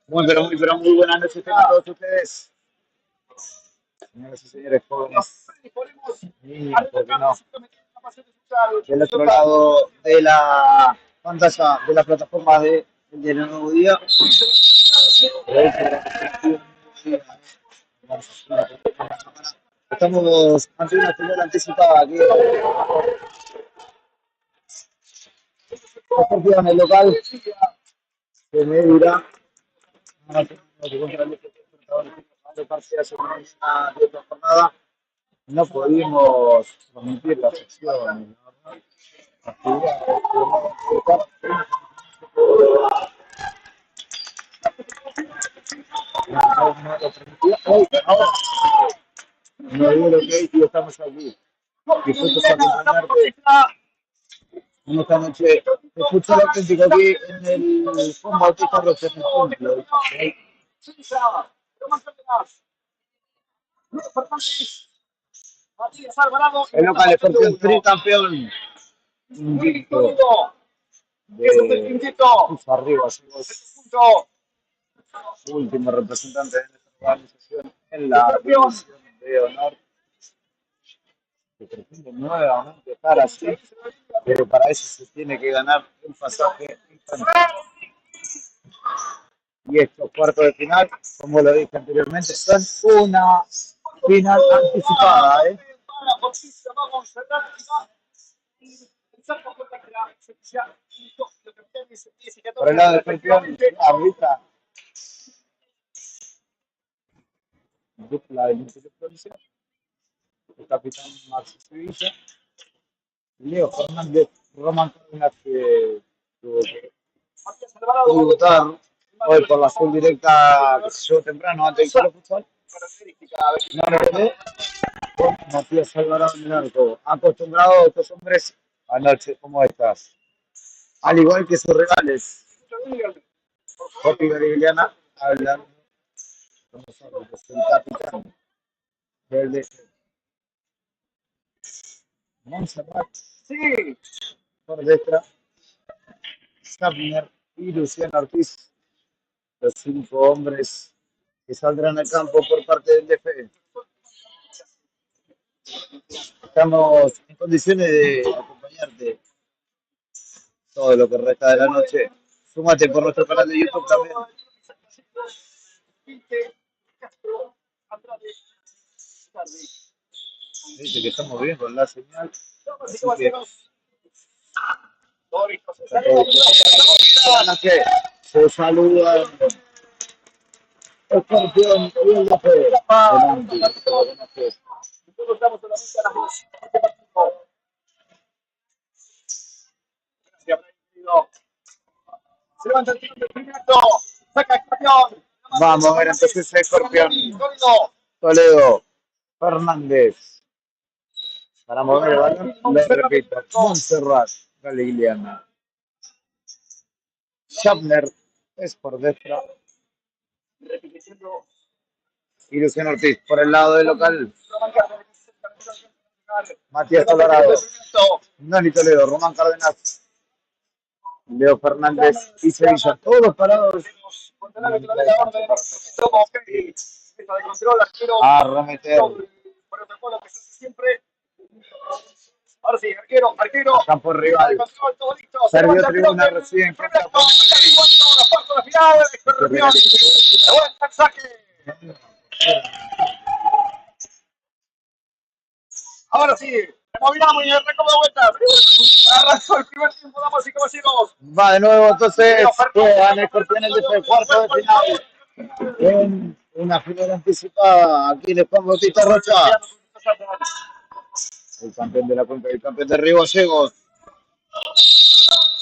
Muy buenas noches a todos ustedes, señoras y señores jóvenes, niños, ¿por qué no? Del otro lado de la pantalla de la plataforma de El Diario del Nuevo Día. Estamos ante una final anticipada aquí. Dos partidos en el local de Medura. De otra jornada. No pudimos transmitir la sección. No digo lo que es y estamos aquí. Dispuestos a acompañarte en esta noche. Escucha el auténtico aquí en el Juan Bautista Rocha en el templo. El local Escorpión tricampeón. Invicto. Arriba, último representante de nuestra organización en la división de honor. Que pretende nuevamente estar así, pero para eso se tiene que ganar un pasaje y estos cuartos de final, como lo dije anteriormente, son una final anticipada, ¿eh? Por el lado de Escorpión, ahorita dupla de multiplicación, el capitán Maxi Sevilla, Leo Fernández, Román Cárdenas, que tuvo que debutar hoy por la azul directa que se llevó temprano antes del fútbol. Con Matías Alvarado en el arco. Acostumbrado a estos hombres anoche como estas. Al igual que sus rivales. Jopi Garigliana hablando con nosotros. El capitán del DC. Montserrat. Sí. Por detrás. Sapner y Luciano Ortiz. Los 5 hombres que saldrán al campo por parte del DF. Estamos en condiciones de acompañarte todo lo que resta de la noche. Súmate por nuestro canal de YouTube también. Dice que estamos bien con la señal. Así que se saludan Escorpión y el DF. Se levanta el tiro del primero, saca Escorpión. Vamos a ver entonces Escorpión. Toledo, Fernández. Para mover el balón, le repito, Montserrat, Galigliana. Schapner es por dentro. Y Luciano Ortiz por el lado del local. Matías Alvarado, Nani Toledo, Román Cárdenas, Leo Fernández y Sevilla, todos parados. A remeter. Ahora sí, arquero. Campo rival. Sergio Tribuna recibe. Ahora sí, removilamos y arrancamos de vuelta. Arrancó el primer tiempo, damas y caballeros. Va de nuevo, entonces, juegan Escorpiones de cuarto de final. En una final anticipada aquí en el Juan Bautista Rocha. El campeón de la cuenca y el campeón de Río Gallegos.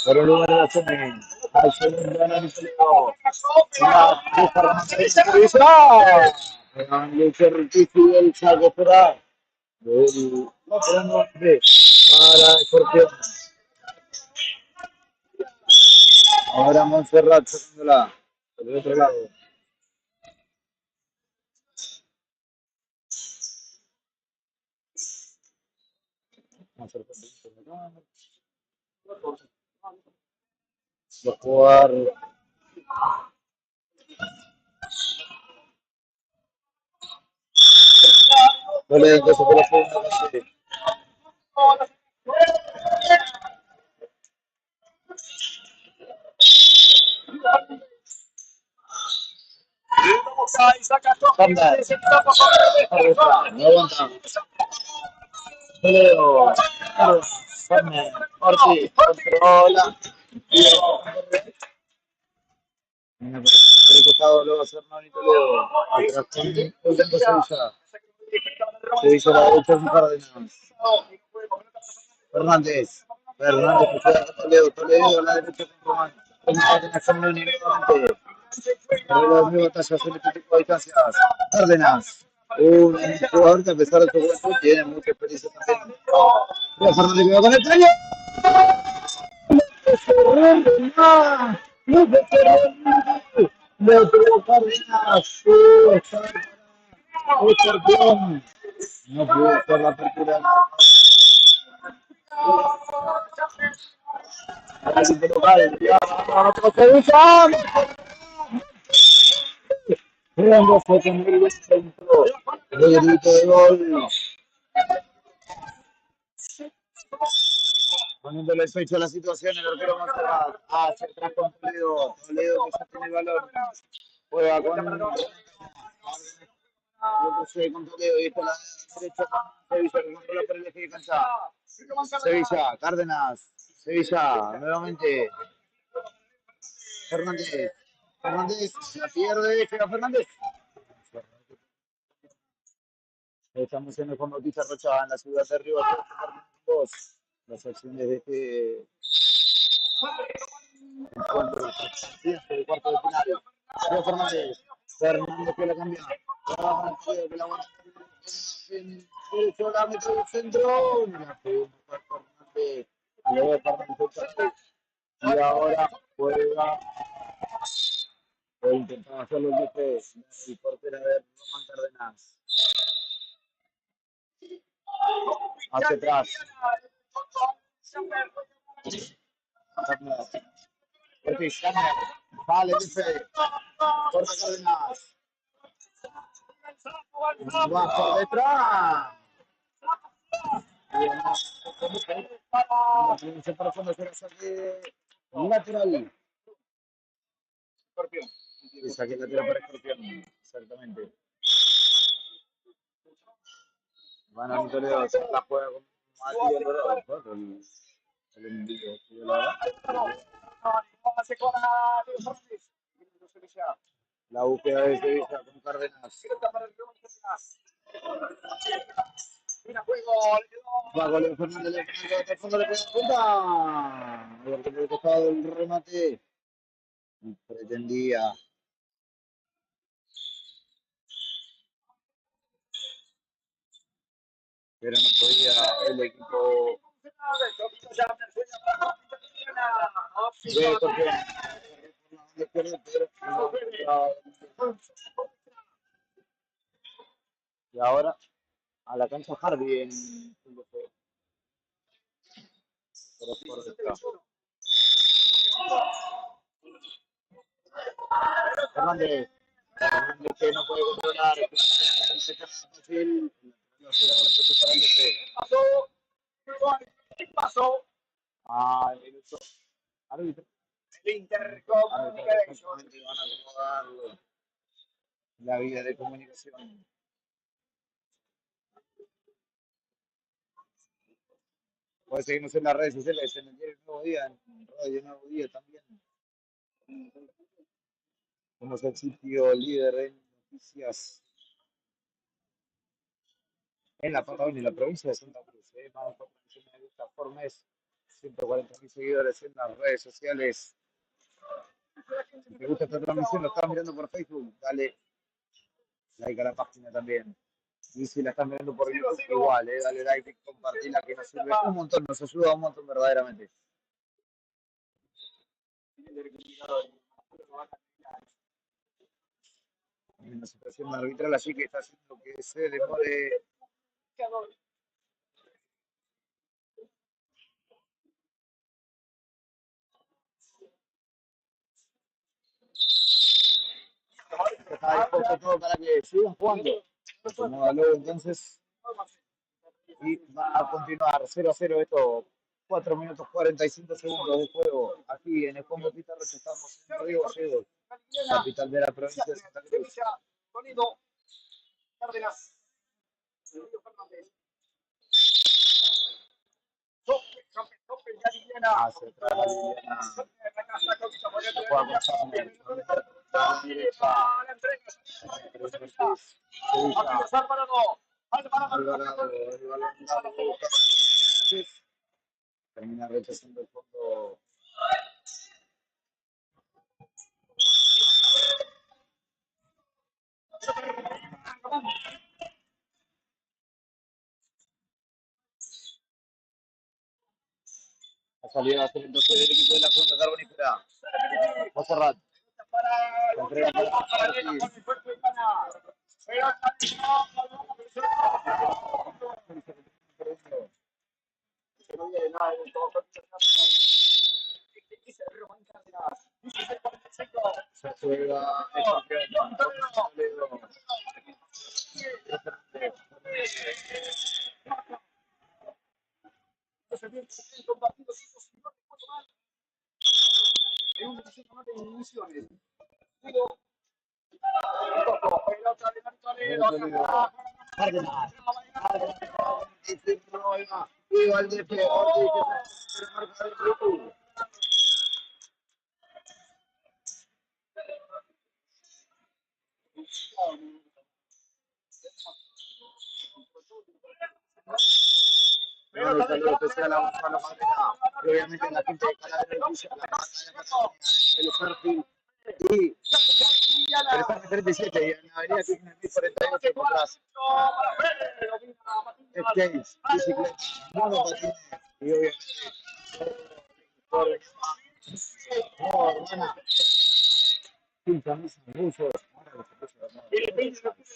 Por el número de Sene, al segundo anuncio, la busca Ramón Lucho Riquisi, el saque fuera del otro para Escorpión. Ahora Montserrat sacándola por el otro lado. Montserrat va a jugar Toledo que se por la segunda base. Sanda, no aguanta. Toledo, Sanda, Ortiz, controla. Por el costado lo va a hacer Noni Toledo. Atrás con Sevilla. Sevilla a la derecha con Cárdenas. Fernández. Fernández que juega con Toledo. Toledo a la derecha con Román. Con Cárdenas con Noni nuevamente. Reloj de batalla sobre este tipo de distancias. Cárdenas. Un jugador que a pesar de su juventud tiene mucha experiencia también. Pero Fernández que va con el premio. No se cerró. Le pegó Cárdenas. El campeón. No pudo ser la apertura. Al equipo local. Ya, vamos, Sevilla. Jugando fue con el centro. El grito de gol. Poniéndole fecha a la situación, el arquero Monserrat hacia atrás con Toledo. Toledo que ya tiene el balón. Juega con con Toledo y está la derecha con Sevilla que controla por el eje de cancha. Sevilla, Cárdenas. Sevilla, nuevamente. Fernández. Fernández la pierde. Llega Fernández. Estamos en el Juan Bautista Rocha en la ciudad de Río. Las acciones de este encuentro de cuarto de final. Leo Fernández. Fernández que la cambia. Que la buena. Derecho la mete del centro. La pegó Fernández. Leo Fernández. Y ahora juega. Intentaba hacerlo el jefe. Y portera de Román Cárdenas. Hacia atrás. Ortiz, vale, jefe. Corta Cárdenas. Va por detrás. Se para cuando se saque lateral. Y saque lateral para Escorpión. Exactamente. Van a Toledo a hacer la juega con Matías Alvarado. El envío. La búsqueda de Sevilla con Cárdenas. Va con el Fernández de fondo le pega punta. Porque por el costado del remate pretendía. Pero no podía el equipo de Escorpión. Y ahora a la cancha Harvey en Fernández. Fernández que no puede controlar. Fácil. Ah, el árbitro. El Intercom Communication. Van a acomodar la vía de comunicación. Puede seguirnos en las redes sociales, en el diario Nuevo Día, en Radio Nuevo Día también. Somos el sitio líder en noticias en la Patagonia y la provincia de Santa Cruz. Más información en esta forma es 140.000 seguidores en las redes sociales. Si te gusta esta transmisión, lo estás mirando por Facebook, dale like a la página también. Y si la estás mirando por YouTube, igual, dale like y compartila, que nos sirve un montón, nos ayuda un montón verdaderamente. Hay una situación arbitral allí que está haciendo que se demore. Está dispuesto todo para que sigan jugando. Acomódalo entonces y va a continuar 0-0 esto. 4 minutos 45 segundos de juego aquí en el Combo Pizarros. Estamos en Río Gallegos, capital de la provincia de Santa Cruz. Hacia atrás la Liliana. Juega con Sandler. Alvarado, el balón largo. Termina rechazando el fondo. La salida va a ser entonces del equipo de la Cuenca Carbonífera. Monserrat. La entrega para Ortiz. Se juega el campeón. Cárdenas. Y Valdepe, Ortiz, que se marca el grupo. Un saludo especial a Gonzalo Madera, y obviamente la gente de Calavera del Villa, la pantalla Cataluña, el perfil y el 37 y en la avenida Kirchner 1048 encontrás skates, bicicletas, monopatines y obviamente urbana, sin camisas, buzos, el 20 también,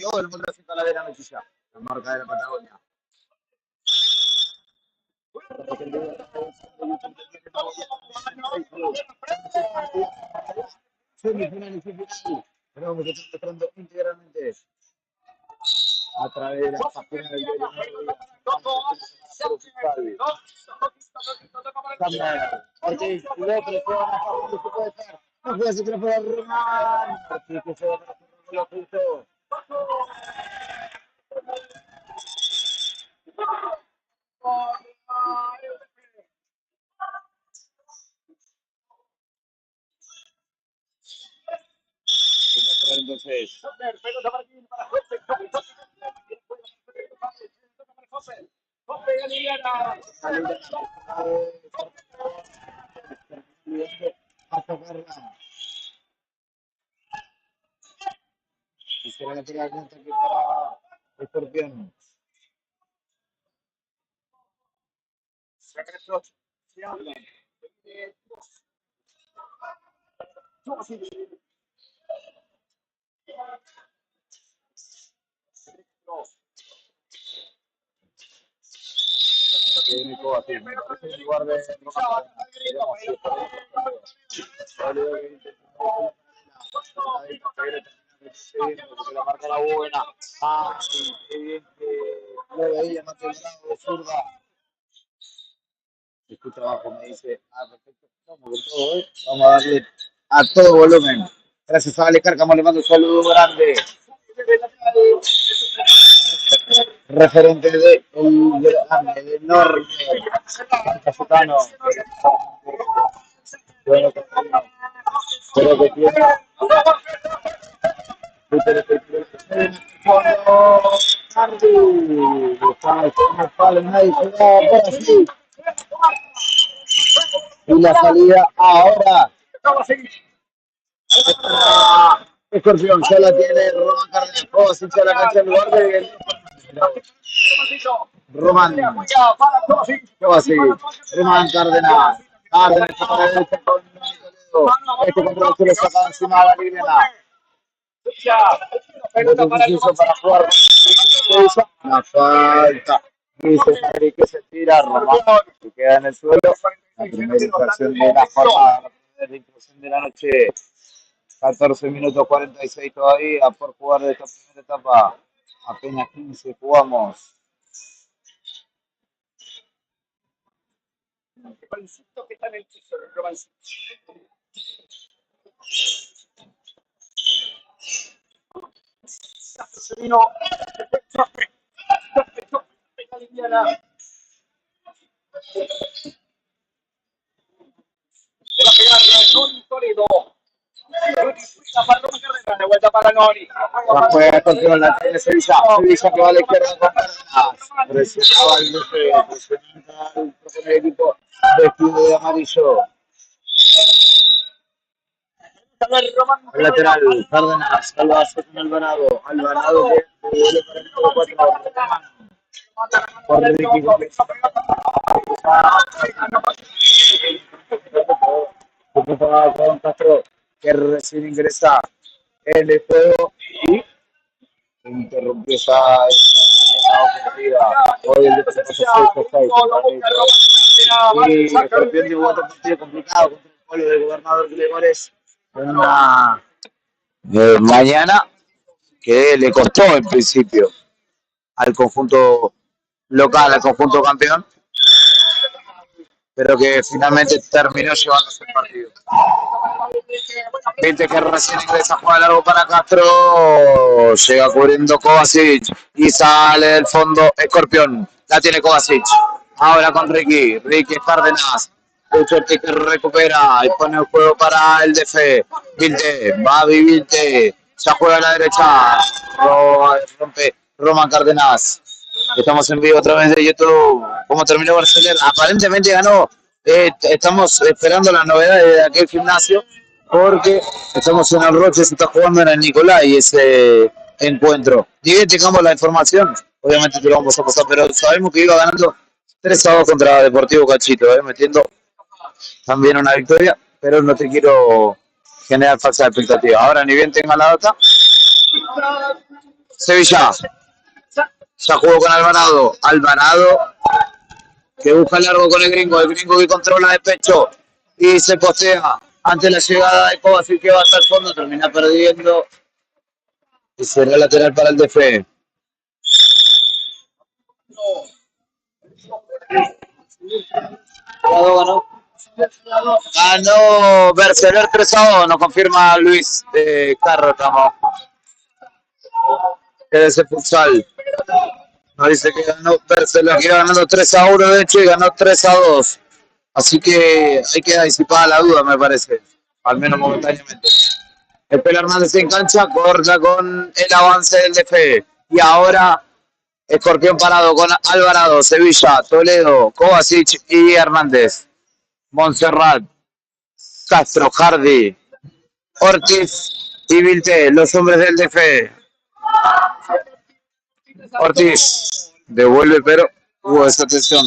todo lo encontrás en Calavera Metilla, la marca de la Patagonia. Semifinales y final. Pero vamos a estar mostrando integralmente a través de la página del diario Ortiz, lo presiona, no se puede estar. No puede ser que lo pueda Román. Ortiz que se va para lo justo. Entonces, a tocarla. Y será la tira de ataque para Escorpión. Técnico así, me parece en lugar de Román. Veremos si porque la marca la buena. Ah, qué bien que lo veía más temprano de zurda. Escucha abajo, me dice, perfecto, vamos con todo, vamos a darle a todo volumen. Gracias a Ale Cárcamo, le mando un saludo grande. Referente de el grande, el enorme Cayetano. Bueno, creo que tiene Y la salida ahora. Escorpión, ya la tiene Román Cárdenas. Kovacic a la cancha en lugar de Román. Kovacic. Román Cárdenas. Cárdenas para la derecha con Toledo. Este control se lo saca encima a la línea. Para jugar. La falta. Dice Federico que se tira. Román que queda en el suelo. La primera infracción de la jornada. La primera infracción de la noche. 14 minutos 46 todavía por jugar de esta primera etapa. Apenas 15 jugamos. La juega control, la tiene Sevilla. Sevilla que va a la izquierda con Cárdenas. Presionaba al DF, presionaba al propio equipo vestido de amarillo. El lateral, Cárdenas, Alvarado con Alvarado. Alvarado que vuelve para el número 4. Por Ricky Gómez. Con Castro, que recién ingresa en el juego y interrumpió esa ofensiva. Hoy el defensa y Escorpión llevó otro partido complicado contra el pueblo del gobernador Gregores. Una mañana que le costó en principio al conjunto local, al conjunto campeón, pero que finalmente terminó llevándose el partido. Viste que recién ingresa a jugar largo para Castro, llega cubriendo Kovacic y sale del fondo Escorpión, la tiene Kovacic, ahora con Ricky Cárdenas, Ucherti que recupera y pone el juego para el DF, Vilte, va Vilte, ya juega a la derecha, rompe Román Cárdenas. Estamos en vivo a través de YouTube. ¿Cómo terminó Barcelona? Aparentemente ganó. Estamos esperando las novedades de aquel gimnasio porque estamos en el Roche, se está jugando en el Nicolai ese encuentro. Ni bien tengamos la información, obviamente te lo vamos a pasar, pero sabemos que iba ganando 3-2 contra Deportivo Cachito, metiendo también una victoria, pero no te quiero generar falsa expectativa. Ahora ni bien tenga la data. Sevilla. Ya jugó con Alvarado que busca largo con el gringo que controla de pecho y se postea ante la llegada de Kovacic que va hasta el fondo, termina perdiendo y será lateral para el DF. Ganó Berceler 3-2, nos confirma Luis Cárramo, que es el futsal. Nos dice que ganó Berceler, que iba ganando 3-1 de hecho y ganó 3-2. Así que hay que disipar la duda, me parece, al menos momentáneamente. El Pelo Hernández en cancha, corta con el avance del DF. Y ahora Escorpión parado con Alvarado, Sevilla, Toledo, Kovacic y Hernández. Montserrat, Castro, Hardy, Ortiz y Vilte, los hombres del DF. Ortiz devuelve, pero hubo esa tensión.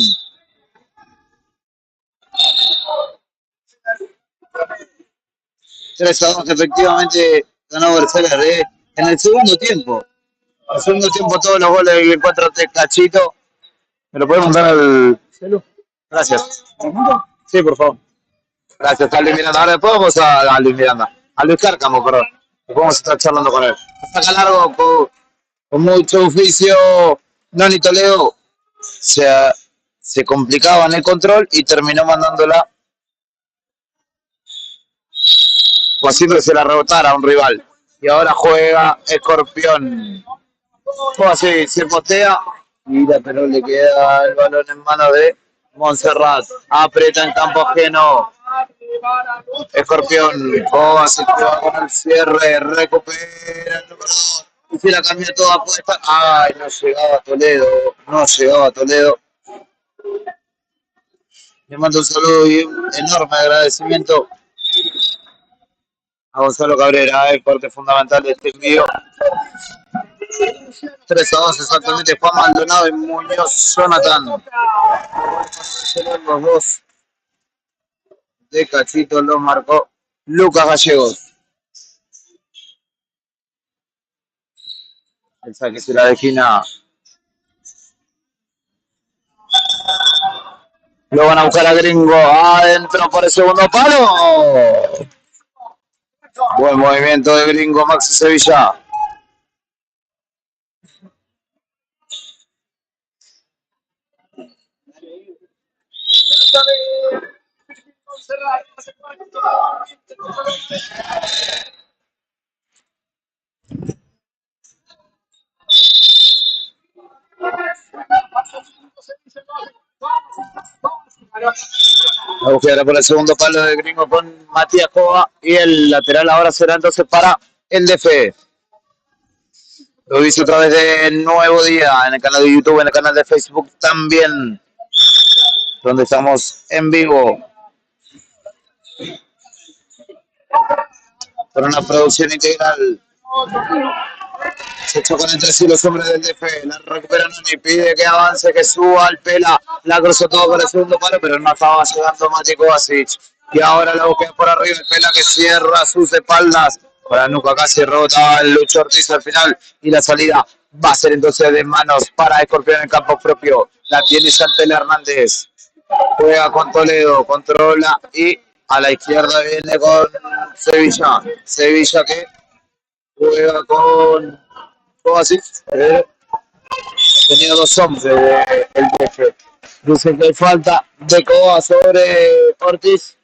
Efectivamente ganó Berceler en el segundo tiempo. En el segundo tiempo todos los goles del encuentro de Cachito. ¿Me lo podemos mandar al celu? Gracias. Sí, por favor. Gracias a Luis Miranda. Ahora después vamos a Luis Miranda. A Luis Cárcamo, perdón. Después vamos a estar charlando con él. Saca largo con mucho oficio. Noni Toledo se complicaba en el control y terminó mandándola o haciendo se la rebotara a un rival. Y ahora juega Escorpión. O así, se postea. Mira, pero le queda el balón en manos de Montserrat. Aprieta en campo ajeno. Escorpión. Así que va con el cierre. Recupera el número 2. Y se la cambia toda puesta. Ay, no llegaba Toledo. No llegaba Toledo. Le mando un saludo y un enorme agradecimiento a Gonzalo Cabrera, el parte fundamental de este envío. 3-2 exactamente, Juan Maldonado y Muñoz Jonathan. Los dos de Cachito los marcó Lucas Gallegos. El saque será de esquina. Lo van a buscar a Gringo. Adentro por el segundo palo. Buen movimiento de Gringo, Maxi Sevilla. La búsqueda por el segundo palo de Gringo con Matías Cova. Y el lateral ahora será entonces para el DF. Lo hice otra vez de Nuevo Día en el canal de YouTube, en el canal de Facebook también, donde estamos en vivo. Para una producción integral. Se chocan entre sí los hombres del DF. La recupera Nani, pide que avance, que suba al Pela. La cruzó todo por el segundo palo, pero no estaba llegando Mati Kovacic. Y ahora la búsqueda por arriba, el Pela que cierra sus espaldas. Para Nuca casi rebota el Lucho Ortiz al final. Y la salida va a ser entonces de manos para Escorpión en el campo propio. La tiene Chantel Hernández. Juega con Toledo, controla y a la izquierda viene con Sevilla. Sevilla que juega con Kovacic. Tenía dos hombres del DF. Dicen que hay falta de Kovacic sobre Ortiz.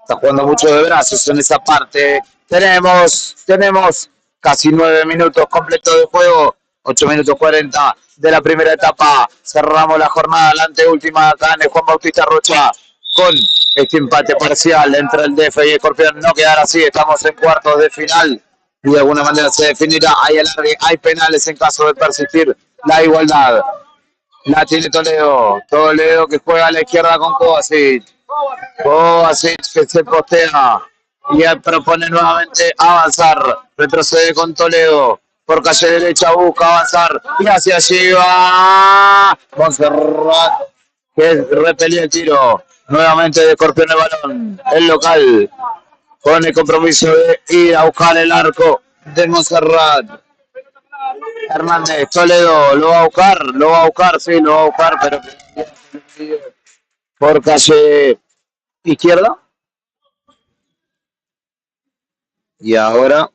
Está jugando mucho de brazos en esa parte. Tenemos casi 9 minutos completos de juego. 8 minutos 40 de la primera etapa. Cerramos la jornada, la anteúltima acá en el Juan Bautista Rocha. Con este empate parcial entre el DF y Escorpión. No quedará así, estamos en cuartos de final. Y de alguna manera se definirá. Hay alargue, hay penales en caso de persistir la igualdad. La tiene Toledo. Toledo que juega a la izquierda con Kovacic. Kovacic que se postea y propone nuevamente avanzar. Retrocede con Toledo. Por calle derecha busca avanzar. Y hacia allí va Monserrat, que repelía el tiro. Nuevamente de Escorpión el balón. El local con el compromiso de ir a buscar el arco de Monserrat. Hernández, Toledo, lo va a buscar, sí, lo va a buscar, pero por calle izquierda. Y ahora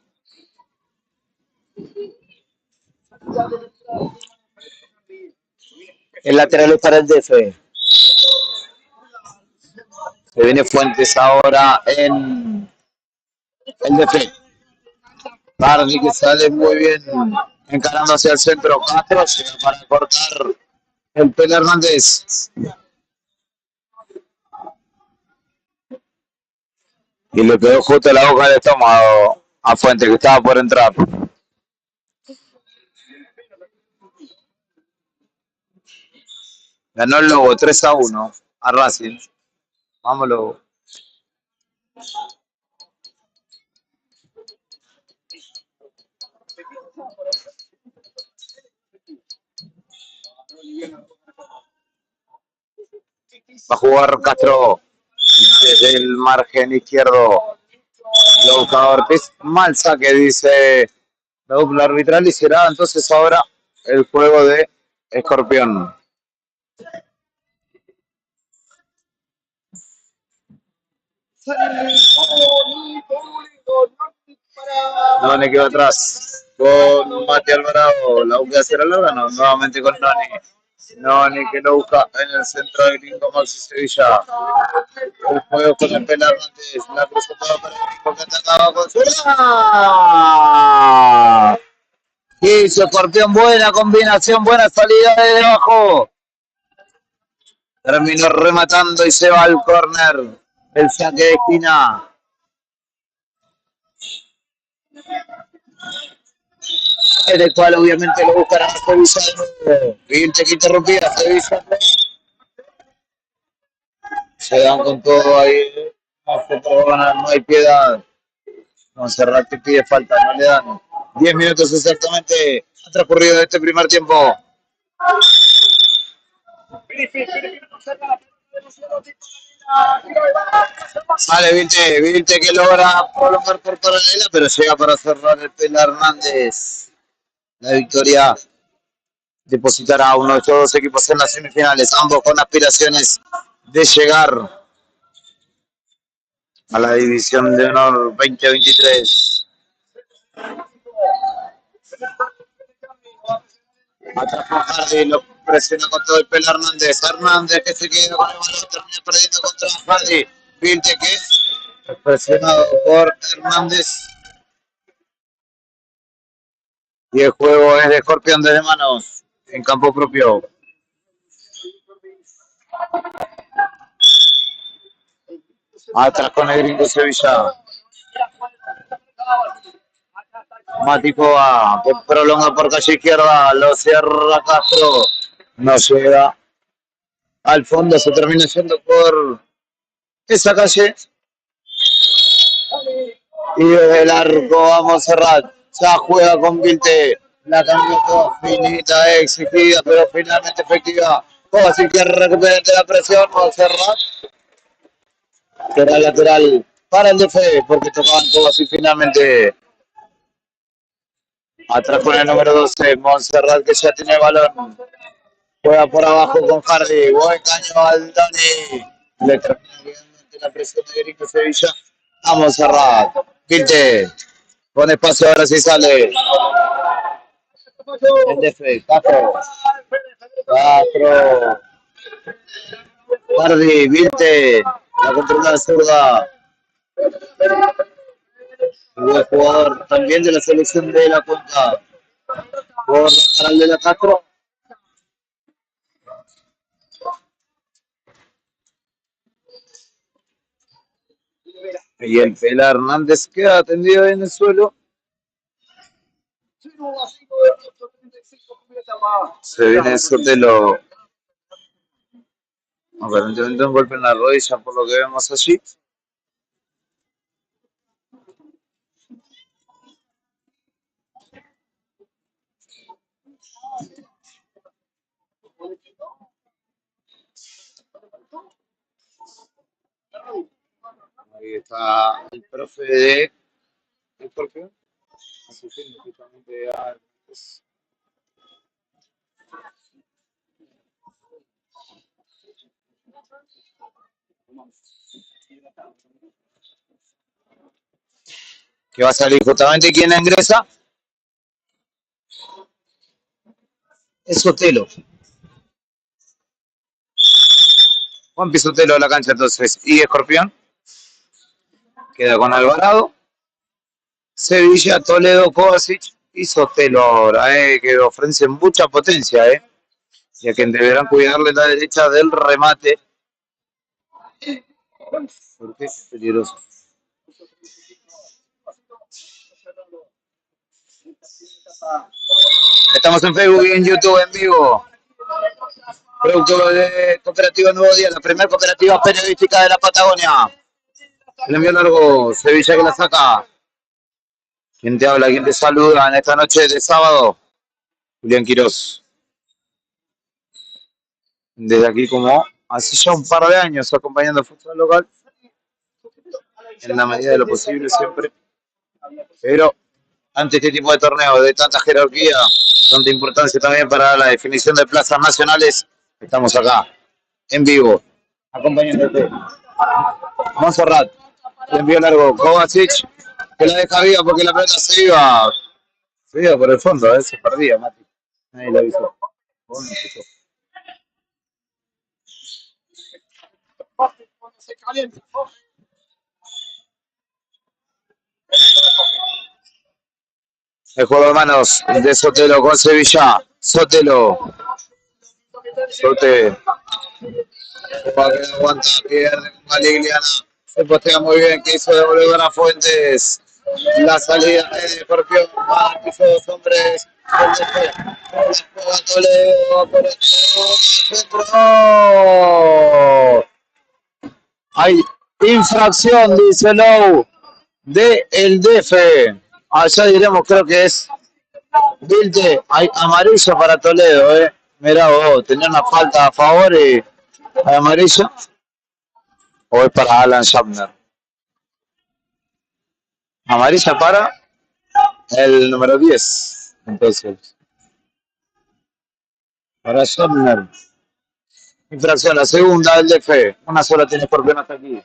el lateral es para el DF. Se viene Fuentes ahora en el DF. Bardi que sale muy bien encarando hacia el centro. Castro para cortar el Pele Hernández. Y le quedó justo en la boca del estómago a Fuentes que estaba por entrar. Ganó el Lobo 3-1 a Racing. Vamos Lobo. Va a jugar Castro desde el margen izquierdo. Lo busca Ortiz. Mal saque, dice la dupla arbitral. Y será entonces ahora el juego de Escorpión. Noni quedó atrás con Mati Alvarado. La búsqueda será larga, no, nuevamente con Noni. Noni que lo busca en el centro de Gringo Maxi Sevilla. El juego con el Pela Hernández. La cruzó toda para Gringo que atacaba con Zula. Hizo Escorpión, buena combinación, buena salida de debajo. Terminó rematando y se va al córner. El saque de esquina. En el cual obviamente lo buscarán a Sevilla de nuevo. Bien que interrumpía Sevilla. Se dan con todo ahí. No se proban, no hay piedad. Montserrat que pide falta, no le dan. 10 minutos exactamente ha transcurrido este primer tiempo. Vale, Vilte que logra prolongar por paralela, pero llega para cerrar el Pela Hernández. La victoria depositará a uno de estos dos equipos en las semifinales, ambos con aspiraciones de llegar a la división de honor 2023. Atrás con Hardy, lo presiona con todo el Pela Hernández. Hernández que se queda con el balón, termina perdiendo contra Hardy. Vilte que es presionado por Hernández. Y el juego es de Scorpion desde manos en campo propio. Atrás con el gringo Sevilla. Matipoa que prolonga por calle izquierda. Lo cierra Castro. No llega al fondo. Se termina yendo por esa calle. Y desde el arco vamos a cerrar. Ya juega con Vilte. La cambió toda finita, exigida, pero finalmente efectiva. Así que recupera la presión. Montserrat. Será lateral para el DF, porque tocaban todas y finalmente atrás con el número 12, Montserrat que ya tiene el balón. Juega por abajo con Hardy. Buen caño al Dani. Le termina quedando ante la presión de Gringo Sevilla. A Montserrat. Vilte. Con espacio ahora sí sale. El DF. Castro. Hardy. Vilte. La controla zurda. El jugador también de la selección de la cuenca. Por lateral de la Castro. Y el Pela Hernández queda tendido en el suelo. Se viene Sotelo. Aparentemente un golpe en la rodilla por lo que vemos allí. Ahí está el profe de Scorpion. Asistiendo justamente a... Que va a salir justamente quien ingresa. Es Sotelo. Juan Pisotelo de la cancha entonces. Y Escorpión. Queda con Alvarado. Sevilla, Toledo, Kovacic y Sotelo ahora. Que ofrecen mucha potencia. Y a quien deberán cuidarle la derecha del remate. Porque es peligroso. Estamos en Facebook y en YouTube en vivo. Producto de Cooperativa Nuevo Día, la primera cooperativa periodística de la Patagonia. El envío largo, Sevilla que la saca. ¿Quién te habla? ¿Quién te saluda en esta noche de sábado? Julián Quirós. Desde aquí como hace ya un par de años acompañando al fútbol local. En la medida de lo posible siempre. Pero ante este tipo de torneos de tanta jerarquía, de tanta importancia también para la definición de plazas nacionales, estamos acá, en vivo, acompañándote. Montserrat, le envió largo, Kovacic, que la deja viva porque la pelota se iba por el fondo, se perdía, Mati. Nadie lo avisó. El juego de manos de Sotelo con Sevilla. Sotelo. Sote. Para que no aguanta, pierde con Maligliana. Se postea muy bien, que hizo devolver a Fuentes. La salida de Escorpión. Piso dos hombres. Toledo por el centro. Hay infracción, dice Low, de el DF. Allá diremos, creo que es Vilte, hay amarillo para Toledo, Mirá vos, tenía una falta a favor y hay amarillo. O es para Alan Schaffner. Amarilla para el número 10. Entonces, para Schaffner. Infracción, la segunda del DF. Una sola tiene por qué no está aquí.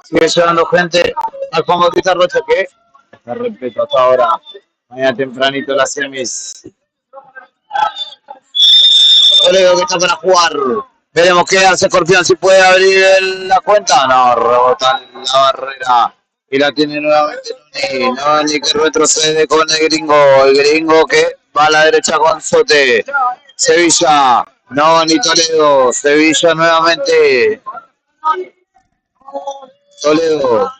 Sigue llegando gente al Juan Bautista Rocha que me respeto hasta ahora. Mañana tempranito las semis. Toledo que está para jugar. Veremos qué hace Escorpión, si puede abrir la cuenta. No, rebota en la barrera. Y la tiene nuevamente Noni. Noni que retrocede con el gringo. El gringo que va a la derecha con Sote. Sevilla. Noni Toledo. Sevilla nuevamente. Toledo.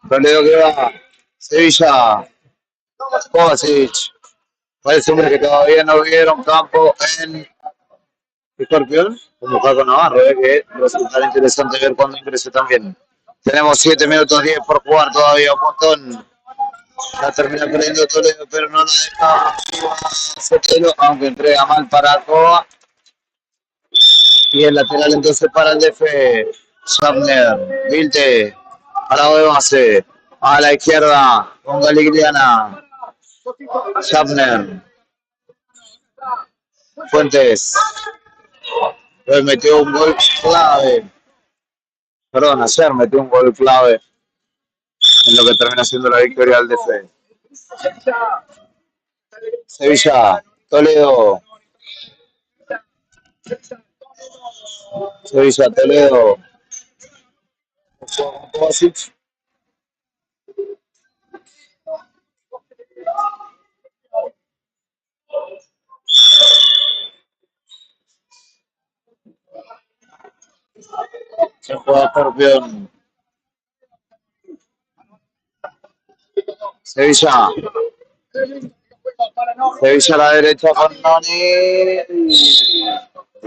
Toledo que va. Sevilla. Kovacic. Parece hombre que todavía no vieron campo en Escorpión, como Paco Navarro, que resultará interesante ver cuando ingrese también. Tenemos 7 minutos 10 por jugar todavía, un montón. La termina perdiendo Toledo, pero no la deja Sotelo, aunque entrega mal para Alcoba. Y el lateral entonces para el DF, Schaffner, Vilte, a la de base, a la izquierda, con Galigliana, Schaffner, Fuentes, hoy metió un gol clave. Perdón, ayer metió un gol clave en lo que termina siendo la victoria del DF. Sevilla, Toledo. Sevilla, Toledo. Kovacic. Se juega Escorpión. Sevilla. Sevilla a la derecha con Noni.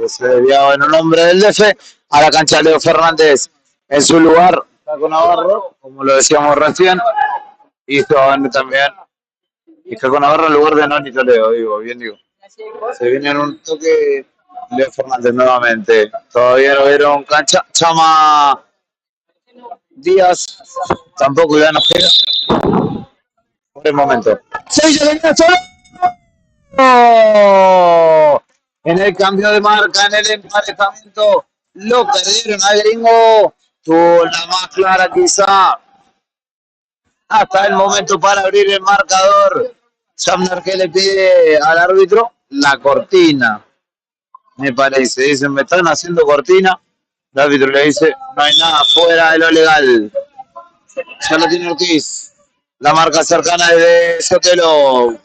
Se desviaba en un hombre del DF. A la cancha Leo Fernández. En su lugar, Paco Navarro, como lo decíamos recién. Y también. Y Paco Navarro en lugar de Noni Toledo, bien digo. Se viene en un toque Leo Fernández nuevamente. Todavía no vieron cancha. Chama Díaz. Tampoco ya nos queda. Por el momento. Sevilla venía solo. En el cambio de marca, en el emparejamiento, lo perdieron al gringo. Tuvo la más clara quizá hasta el momento para abrir el marcador. Schaffner que le pide al árbitro la cortina. Me parece, dicen, me están haciendo cortina. El árbitro le dice, no hay nada fuera de lo legal. Ya lo tiene Ortiz. La marca cercana es de Sotelo.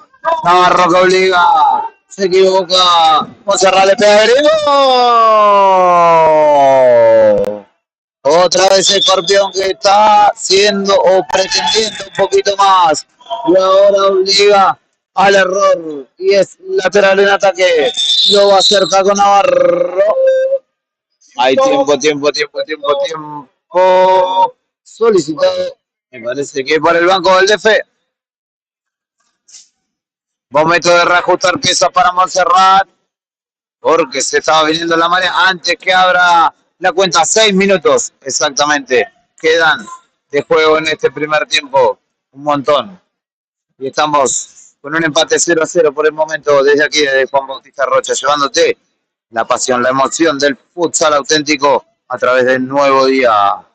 Navarro que obliga. Se equivoca. Monserrat le pega a otra vez Escorpión que está siendo o pretendiendo un poquito más. Y ahora obliga al error. Y es lateral en ataque. Lo va a hacer con Navarro. Hay tiempo. Solicitado. Me parece que para el banco del DF. Momento de reajustar piezas para Monserrat. Porque se estaba viniendo la marea antes que abra la cuenta. 6 minutos exactamente quedan de juego en este primer tiempo. Un montón. Y estamos con un empate 0-0 por el momento desde aquí, desde Juan Bautista Rocha, llevándote la pasión, la emoción del futsal auténtico a través del nuevo día.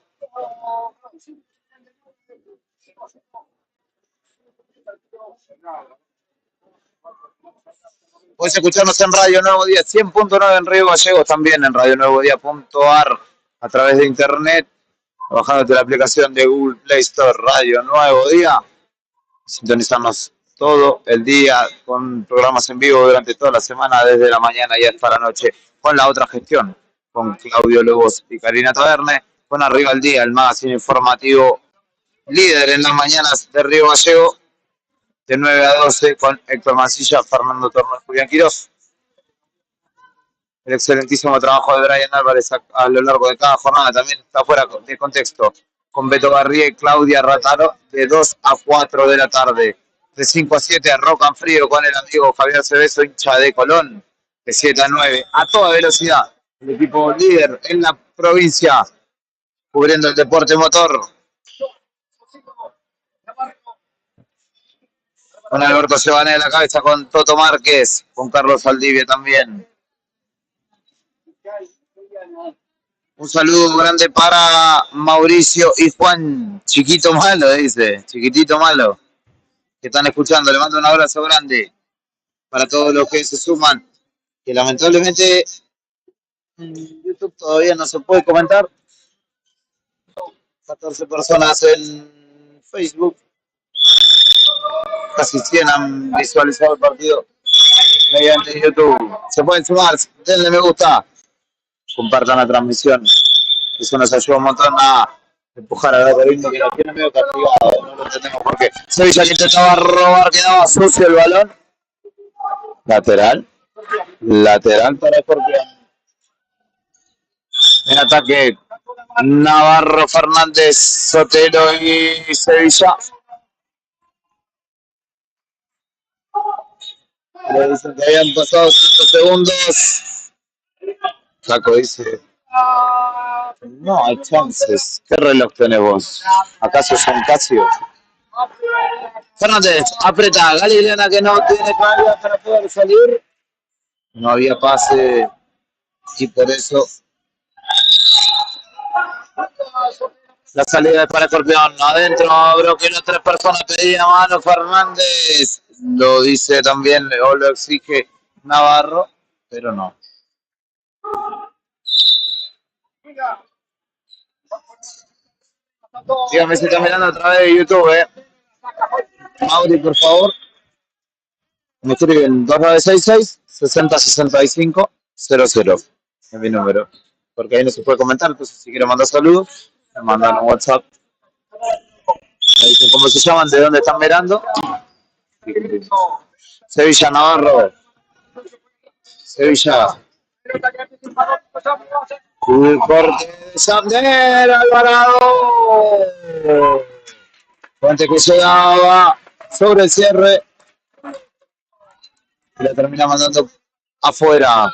Puedes escucharnos en Radio Nuevo Día 100.9 en Río Gallegos, también en radionuevodía.ar a través de internet, bajándote la aplicación de Google Play Store Radio Nuevo Día, sintonizarnos todo el día con programas en vivo durante toda la semana, desde la mañana y hasta la noche, con la otra gestión, con Claudio Lobos y Karina Taverne, con Arriba al Día, el magazine informativo líder en las mañanas de Río Gallego, de 9 a 12, con Héctor Mancilla, Fernando Torno y Julián Quirós. El excelentísimo trabajo de Brian Álvarez a lo largo de cada jornada también está fuera de contexto, con Beto Garrié y Claudia Rataro, de 2 a 4 de la tarde. De 5 a 7 Rock and Frío con el amigo Javier Cebeso, hincha de Colón. De 7 a 9 a toda velocidad, el equipo líder en la provincia, cubriendo el deporte motor, con Alberto Giovanni en la cabeza, con Toto Márquez, con Carlos Saldivia también. Un saludo grande para Mauricio y Juan, Chiquito Malo, dice, Chiquitito Malo, que están escuchando. Le mando un abrazo grande para todos los que se suman, que lamentablemente en YouTube todavía no se puede comentar. 14 personas en Facebook, casi 100 han visualizado el partido mediante YouTube. Se pueden sumar, denle me gusta, compartan la transmisión. Eso nos ayuda un montón a empujar al algoritmo, que lo tiene medio castigado, no lo entendemos por qué. Sevilla que intentaba robar, quedaba sucio el balón. Lateral para Escorpión. En ataque Navarro, Fernández, Sotelo y Sevilla. Le dicen que habían pasado 5 segundos. Saco dice: no hay chances. ¿Qué reloj tenés vos? ¿Acaso son Casio? Fernández aprieta, Galileana que no tiene carga para poder salir. No había pase y por eso la salida es para Escorpión. Adentro, creo que las 3 personas pedían mano. Fernández lo dice también, o lo exige Navarro, pero no. Dígame si está mirando a través de YouTube, Mauri, por favor. Me escriben 2966-6065-00. Es mi número. Porque ahí no se puede comentar, entonces si quieren mandar saludos, me mandan un WhatsApp. Me dicen cómo se llaman, de dónde están mirando. Sevilla, Navarro. Sevilla. El corte de Sander, Alvarado. Fuente que llegaba sobre el cierre. Y la termina mandando afuera.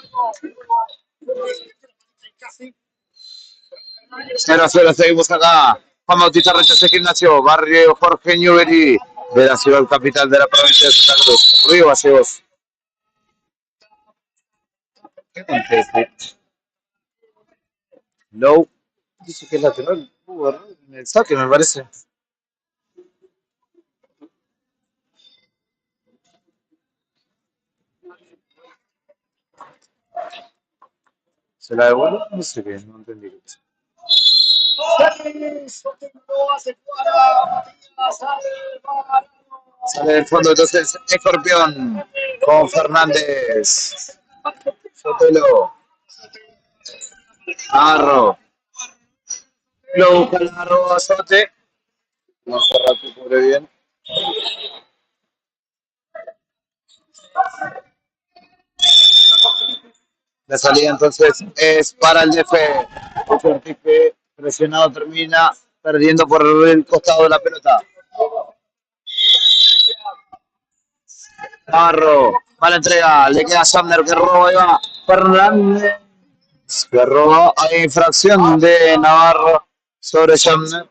0-0, seguimos acá. Juan Bautista Reyes Gimnasio, barrio Jorge Newbery, de la ciudad capital de la provincia de Santa Cruz, Río Gallegos. ¿Qué acontece? No, dice que es lateral. En el saque, me parece. ¿Se la devuelve? No sé qué, no entendí qué es. Sale del fondo entonces Escorpión con Fernández. Sotelo. Narro. Lo busca el Narro a Sote. No cerra que cubre bien. La salida entonces es para el DF. Que presionado termina perdiendo por el costado de la pelota. Navarro, mala entrega, le queda a Samner que roba y va. Fernández que roba, hay infracción de Navarro sobre Samner.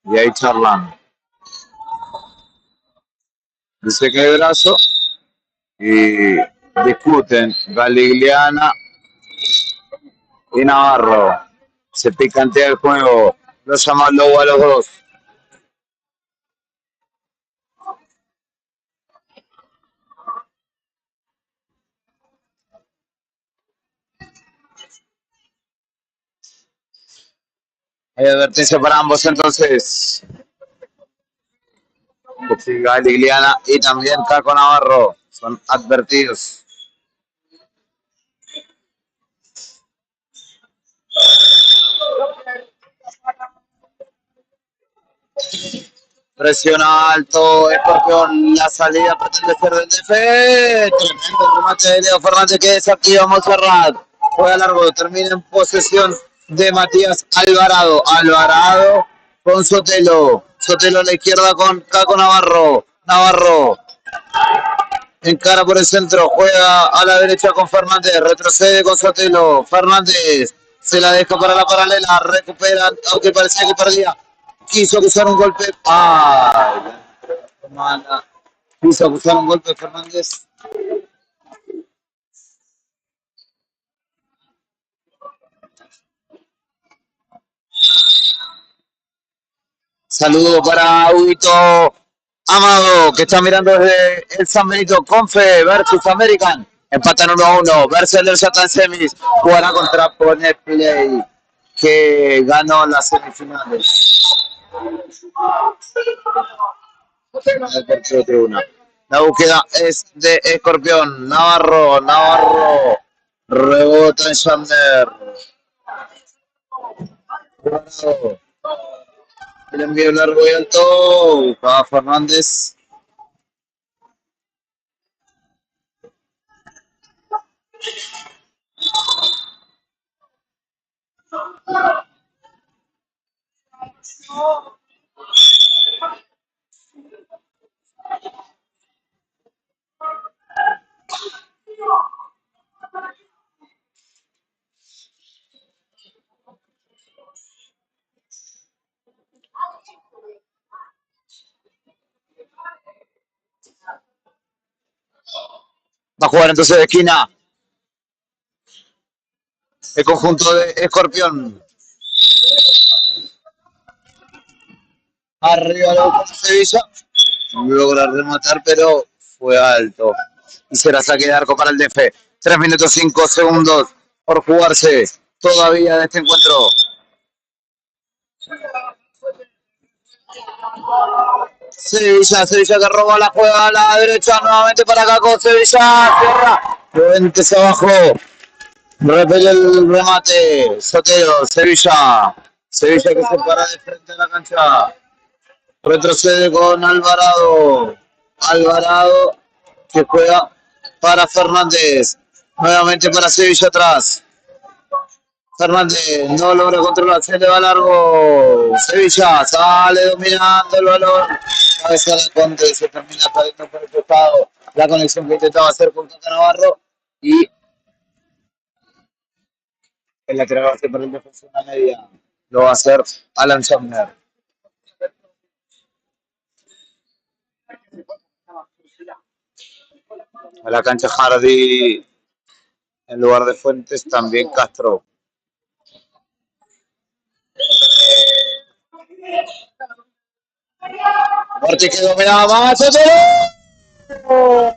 Y ahí charlan. Dice que hay brazo y discuten Galigliana y Navarro. Se picantea el juego. Lo llaman lobo a los dos. Hay advertencia para ambos entonces. Siga Liliana y también Caco Navarro. Son advertidos. Presiona alto, Escorpión, la salida pretende ser del DF. Tremendo remate de Leo Fernández que desactiva Montserrat. Juega largo, termina en posesión de Matías Alvarado. Alvarado con Sotelo. Sotelo a la izquierda con Caco Navarro. Navarro encara por el centro, juega a la derecha con Fernández, retrocede con Sotelo. Fernández se la deja para la paralela, recupera, aunque parecía que perdía. Quiso acusar un golpe. ¡Ay! Mala. Quiso acusar un golpe Fernández. Saludo para Huguito Amado, que está mirando desde el San Benito. Confe versus American. Empatan 1-1. Berseler ya está en semis. Jugará contra Ponet Play, que ganó las semifinales. La búsqueda es de Escorpión. Navarro. Rebota en Sander. El envío largo y alto. Buscaba Fernández. Va a jugar entonces de esquina el conjunto de Escorpión. Arriba lo Sevilla. Logra rematar, pero fue alto. Y será saque de arco para el DF. 3 minutos 5 segundos por jugarse todavía de este encuentro. Sevilla que roba la juega a la derecha nuevamente para Caco. Sevilla cierra. Fuentes abajo. Repele el remate. Sotero. Sevilla que se para de frente a la cancha. Retrocede con Alvarado que juega para Fernández. Nuevamente para Sevilla atrás. Fernández no logra controlar, se le va largo. Sevilla sale dominando el balón. Cabeza de Conte, se termina cayendo por el costado. La conexión que intentaba hacer con Caco Navarro. Y el lateral va a ser para el defensor de la media. Lo va a hacer Alan Sumner. A la cancha Hardy en lugar de Fuentes, también Castro. Ortiz que dominaba más. ¡Oh!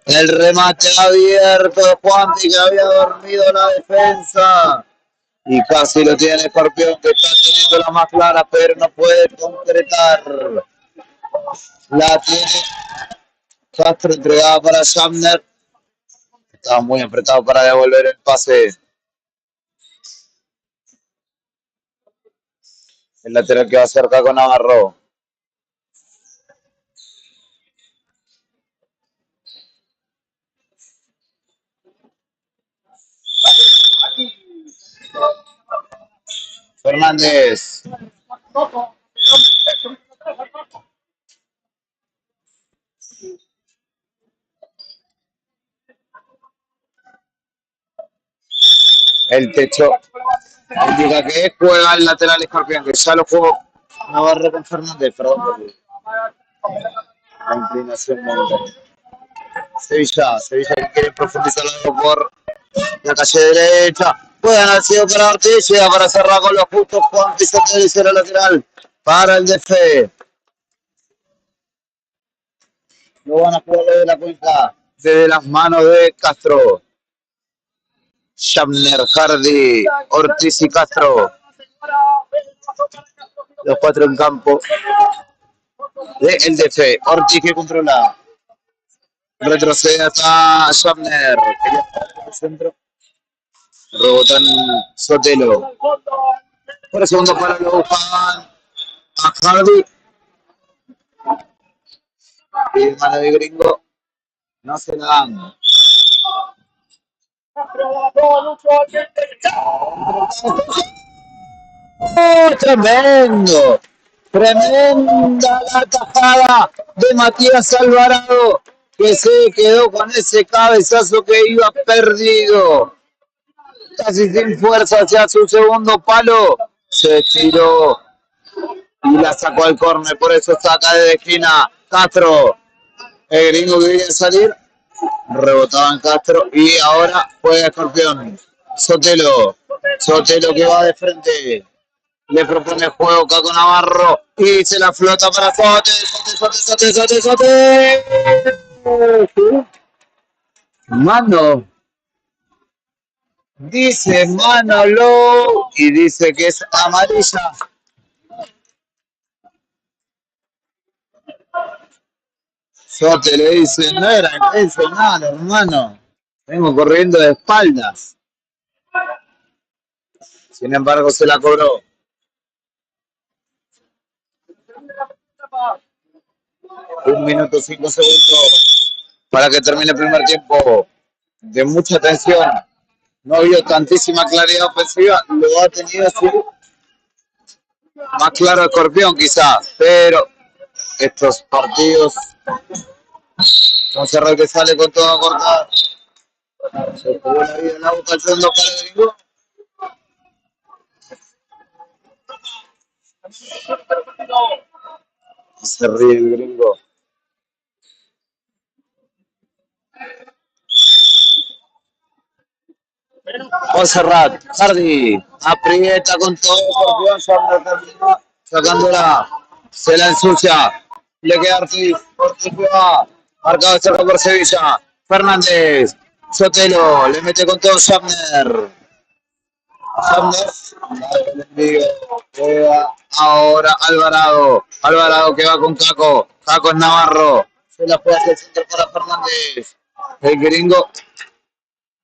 El remate abierto de Juanpi que había dormido la defensa. Y casi lo tiene Escorpión que está teniendo la más clara, pero no puede concretar. La tiene Castro entregada para Sumner. Estaba muy apretado para devolver el pase. El lateral que va cerca con Navarro. Fernández. El techo indica que juega el lateral Escorpión, que ya lo jugó Navarro con Fernández, perdón. La inclinación monta. Sevilla que quiere profundizar algo por la calle derecha. Puede haber sido para Ortiz, llega para cerrar con los justos Juan Pisotelli, será lateral para el DF. Lo van a jugar de la cuenca desde las manos de Castro. Shamner, Hardy, Ortiz y Castro. Los cuatro en campo de el DF. Ortiz que controla. Retrocede hasta Shamner. Quería jugar por el centro. Rebotan Sotelo. Por el segundo palo lo buscan a Hardy. Y el mano de Gringo no se la dan. Tremendo, tremenda la tajada de Matías Alvarado, que se quedó con ese cabezazo que iba perdido, casi sin fuerza hacia su segundo palo, se tiró y la sacó al córner, por eso saca de esquina Castro, el gringo que quería salir, rebotaba en Castro y ahora juega Escorpión, Sotelo, Sotelo que va de frente. Le propone el juego Caco Navarro y se la flota para Sote, Sote. Mano, dice Manolo y dice que es amarilla. Sote le dice, no era intencional, hermano. Vengo corriendo de espaldas. Sin embargo, se la cobró. Un minuto 5 segundos para que termine el primer tiempo. De mucha tensión. No vio tantísima claridad ofensiva. Lo ha tenido así. Más claro Escorpión quizás, pero estos partidos, Monserrat que sale con todo a cortar, se jugó la vida en la boca el segundo para el gringo. Se ríe el gringo. Monserrat, Hardy, aprieta con todo Escorpión, sacándola, se la ensucia, le queda Ortiz, Ortiz juega, marcado cerca por Sevilla, Fernández, Sotelo, le mete con todo Shamner. Ahora Alvarado. Alvarado que va con Caco. Caco es Navarro. Se la puede hacer centro para Fernández. El gringo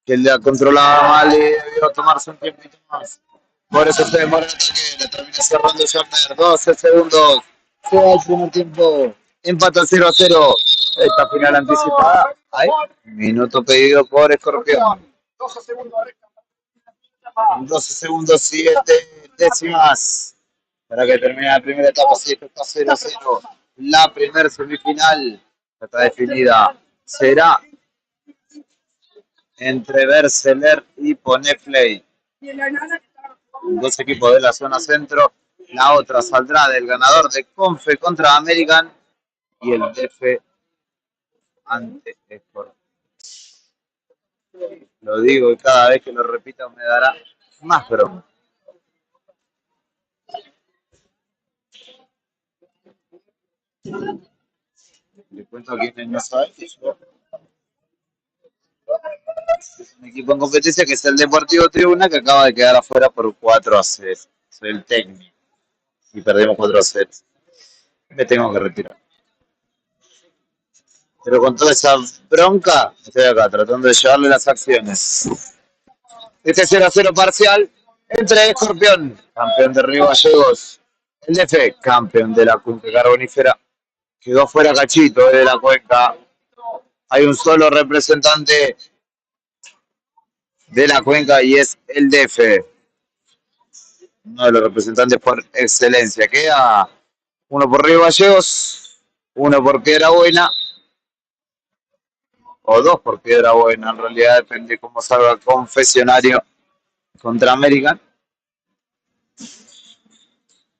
que le ha controlado mal y debió tomarse un tiempito más. Por eso se demora el ataque. Le termina cerrando Schaffner. 12 segundos. Se va el primer tiempo. Empata 0-0. Esta final anticipada. Ay, minuto pedido por Escorpión. 12 segundos, 7 décimas para que termine la primera etapa. Si esto está 0-0, la primera semifinal está definida. Será entre Berseler y Ponefley. Dos equipos de la zona centro. La otra saldrá del ganador de Confe contra American y el DF ante Sport. Lo digo y cada vez que lo repita me dará más broma. Le cuento a quienes no saben que yo un equipo en competencia que es el Deportivo Tribuna que acaba de quedar afuera por 4-0. Soy el técnico y perdimos 4-0. Me tengo que retirar. Pero con toda esa bronca, estoy acá tratando de llevarle las acciones. Este 0-0 parcial entre Escorpión, campeón de Río Gallegos, el DF, campeón de la cuenca carbonífera. Quedó fuera Cachito de la cuenca. Hay un solo representante de la cuenca y es el DF. Uno de los representantes por excelencia. Queda uno por Río Gallegos, uno por Piedra Buena, o dos por Piedra Buena, en realidad depende cómo salga el Confesionario contra American.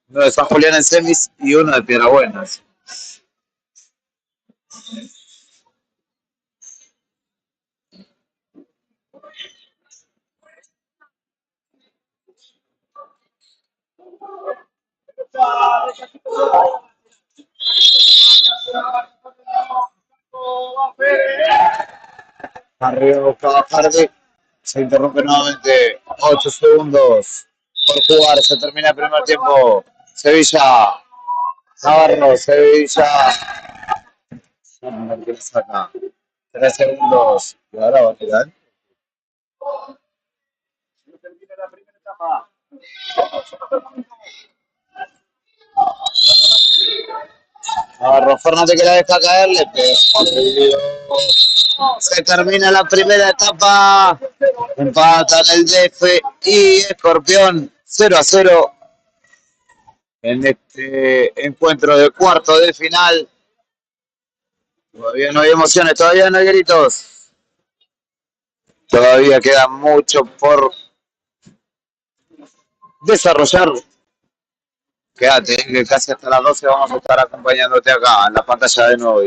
Uno de San Julián en semis y uno de Piedra Buena. Arriba buscaba Hardy. Se interrumpe nuevamente. 8 segundos por jugar. Se termina el primer tiempo. Sevilla. Navarro. Sevilla. ¿Quién saca? 3 segundos. Y ahora va a tirar. Navarro Fernández que la deja caer. Le pega. Se termina la primera etapa. Empatan el DF y Escorpión 0-0 en este encuentro de cuarto de final. Todavía no hay emociones, todavía no hay gritos. Todavía queda mucho por desarrollar. Quédate, que casi hasta las 12 vamos a estar acompañándote acá en la pantalla de nuevo.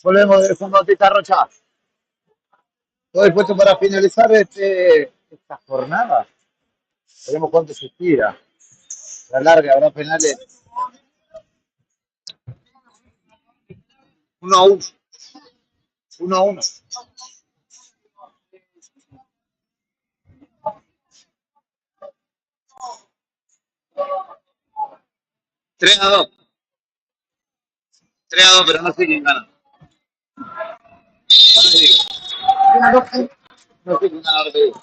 Volvemos del Fondo Bautista Rocha. Todo dispuesto para finalizar esta jornada. Veremos cuánto se tira. La larga, habrá penales. 1-1. 1-1. 3-2. 3-2, pero no sé quién gana. No le digo. No sé quién gana, no te digo.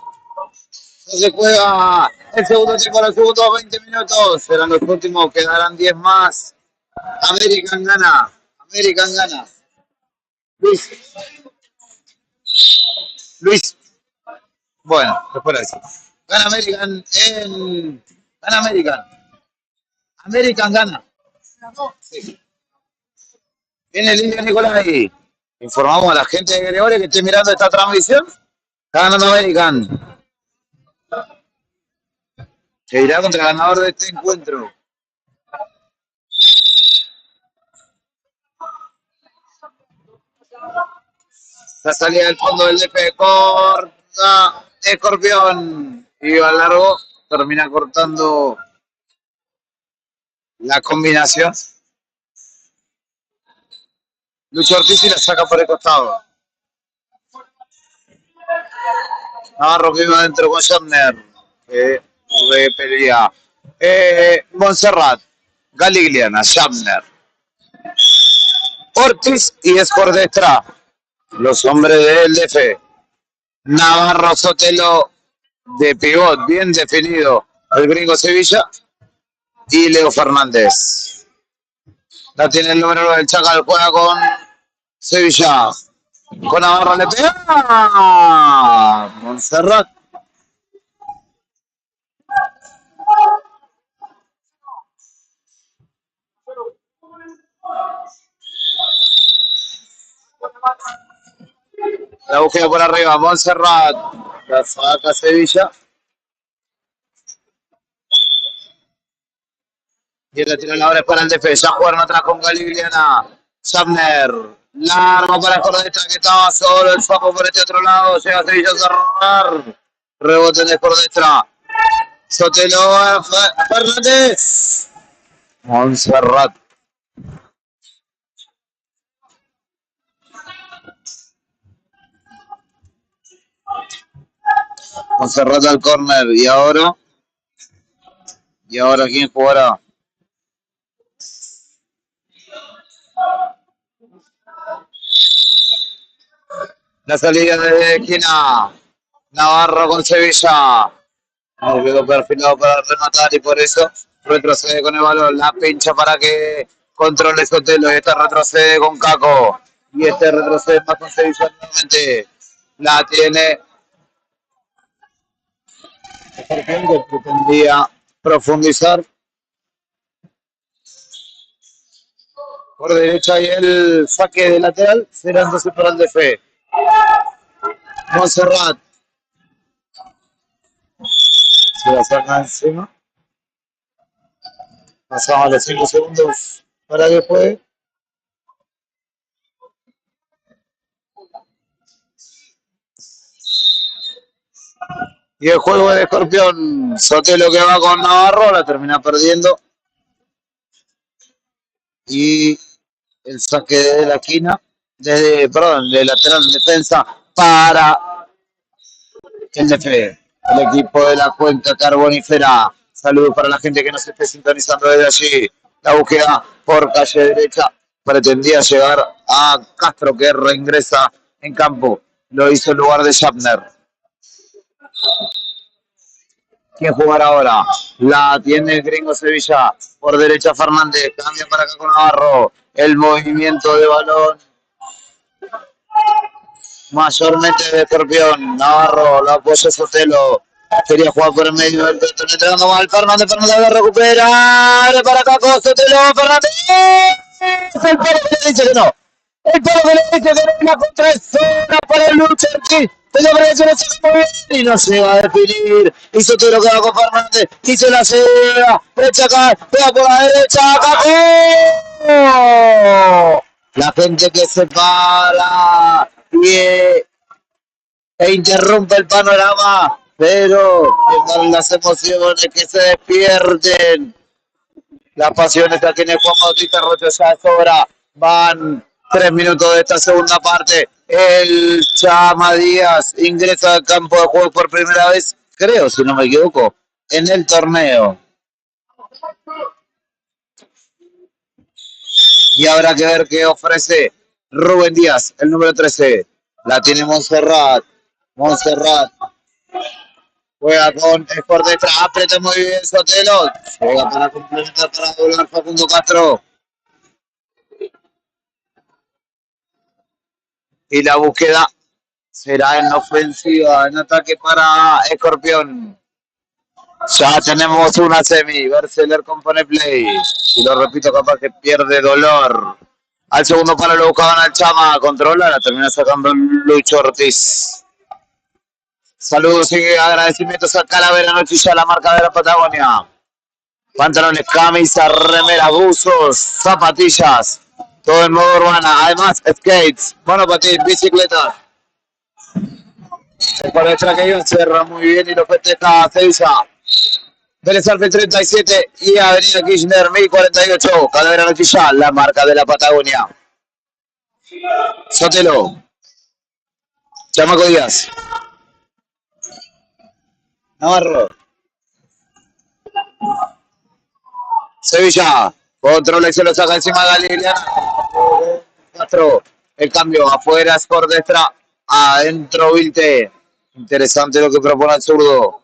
No se juega el segundo tiempo, los segundos 20 minutos. Serán los últimos, quedarán 10 más. American gana. American gana. Luis. Luis. Bueno, después lo decimos. Gana American en. Gana American. American gana. Sí. Viene Lidia Nicolai. Informamos a la gente de Gregorio que esté mirando esta transmisión. Está ganando American. Se irá contra el ganador de este encuentro. La salida del fondo del DP corta Escorpión. Y al largo termina cortando la combinación. Lucho Ortiz y la saca por el costado. Navarro que iba adentro con Shatner. Pelea. Montserrat. Galigliana. Shatner. Ortiz y Escordestra. Los hombres del DF. Navarro Sotelo de pivot. Bien definido. El gringo Sevilla. Y Leo Fernández. La tiene el número 9 del Chacal. Juega con Sevilla. Con Navarro le pega. Montserrat. La búsqueda por arriba. Montserrat. La saca Sevilla. Y la tira ahora para el defensa. Jugaron atrás con Galigliana. Shamner. Largo para Escordestra que estaba solo. El foco por este otro lado. Llega Sevilla a cerrar. Rebote de Escordestra. Sotelo Fernández. Montserrat. Montserrat al córner. Y ahora. ¿Y ahora quién jugará? La salida de esquina. Navarro con Sevilla. No quedó perfilado para rematar y por eso retrocede con el balón. La pincha para que controle Sotelo. Y este retrocede con Caco. Y este retrocede más con Sevilla nuevamente. La tiene. Que pretendía profundizar. Por derecha y el saque de lateral. Será entonces para el DF. Montserrat. Se la saca encima. Pasamos los 5 segundos para que juegue. Y el juego de Escorpión. Sotelo que va con Navarro. La termina perdiendo. Y el saque de la esquina. De lateral de defensa para el DF. El equipo de la cuenca carbonífera. Saludos para la gente que nos esté sintonizando desde allí. La búsqueda por calle derecha. Pretendía llegar a Castro que reingresa en campo. Lo hizo en lugar de Shatner. ¿Quién jugará ahora? La tiene el gringo Sevilla. Por derecha Fernández. Cambia para acá con Navarro. El movimiento de balón. Mayormente de Escorpión. Navarro. La apoya Sotelo. Quería jugar por el medio del peto. Entregando mal Fernández. Fernández va a recuperar. Para acá con Sotelo. Fernández. El palo que le dice que no. El palo que le dice que no. La contra es zona para el Lucho Ortiz. Pero parece no se mueve y no se va a definir. Y Sotelo queda con Fernández. Y se la lleva. Brecha acá. Pega por la derecha. ¡Cacó! La gente que se para e interrumpe el panorama, pero tengan las emociones que se despierten. Las pasiones la tiene Juan Bautista Rocha, ya es hora. Van 3 minutos de esta segunda parte. El Chama Díaz ingresa al campo de juego por primera vez, creo, si no me equivoco, en el torneo. Y habrá que ver qué ofrece Rubén Díaz, el número 13. La tiene Montserrat. Montserrat juega con por detrás, aprieta muy bien Sotelo. Juega para complementar para doblar Facundo Castro. Y la búsqueda será en ofensiva, en ataque para Escorpión. Ya tenemos una semi. Berseler compone play. Y lo repito, capaz que pierde dolor. Al segundo palo lo buscaban al Chama. Controla, la termina sacando Lucho Ortiz. Saludos y agradecimientos a Calavera Nochilla, la marca de la Patagonia. Pantalones, camisas, remeras, buzos, zapatillas. Todo en modo urbana. Además, skates, monopatín, bicicletas. El por detrás que iba cerra muy bien y lo festeja Sevilla. Vélez Arfield 37 y Avenida Kirchner 1048. Calavera Nochilla, la marca de la Patagonia. Sotelo. Chamaco Díaz. Navarro. Sevilla. Controla y se lo saca encima Galiliana. Castro. El cambio afuera es por detrás. Adentro Vilte. Interesante lo que propone el zurdo.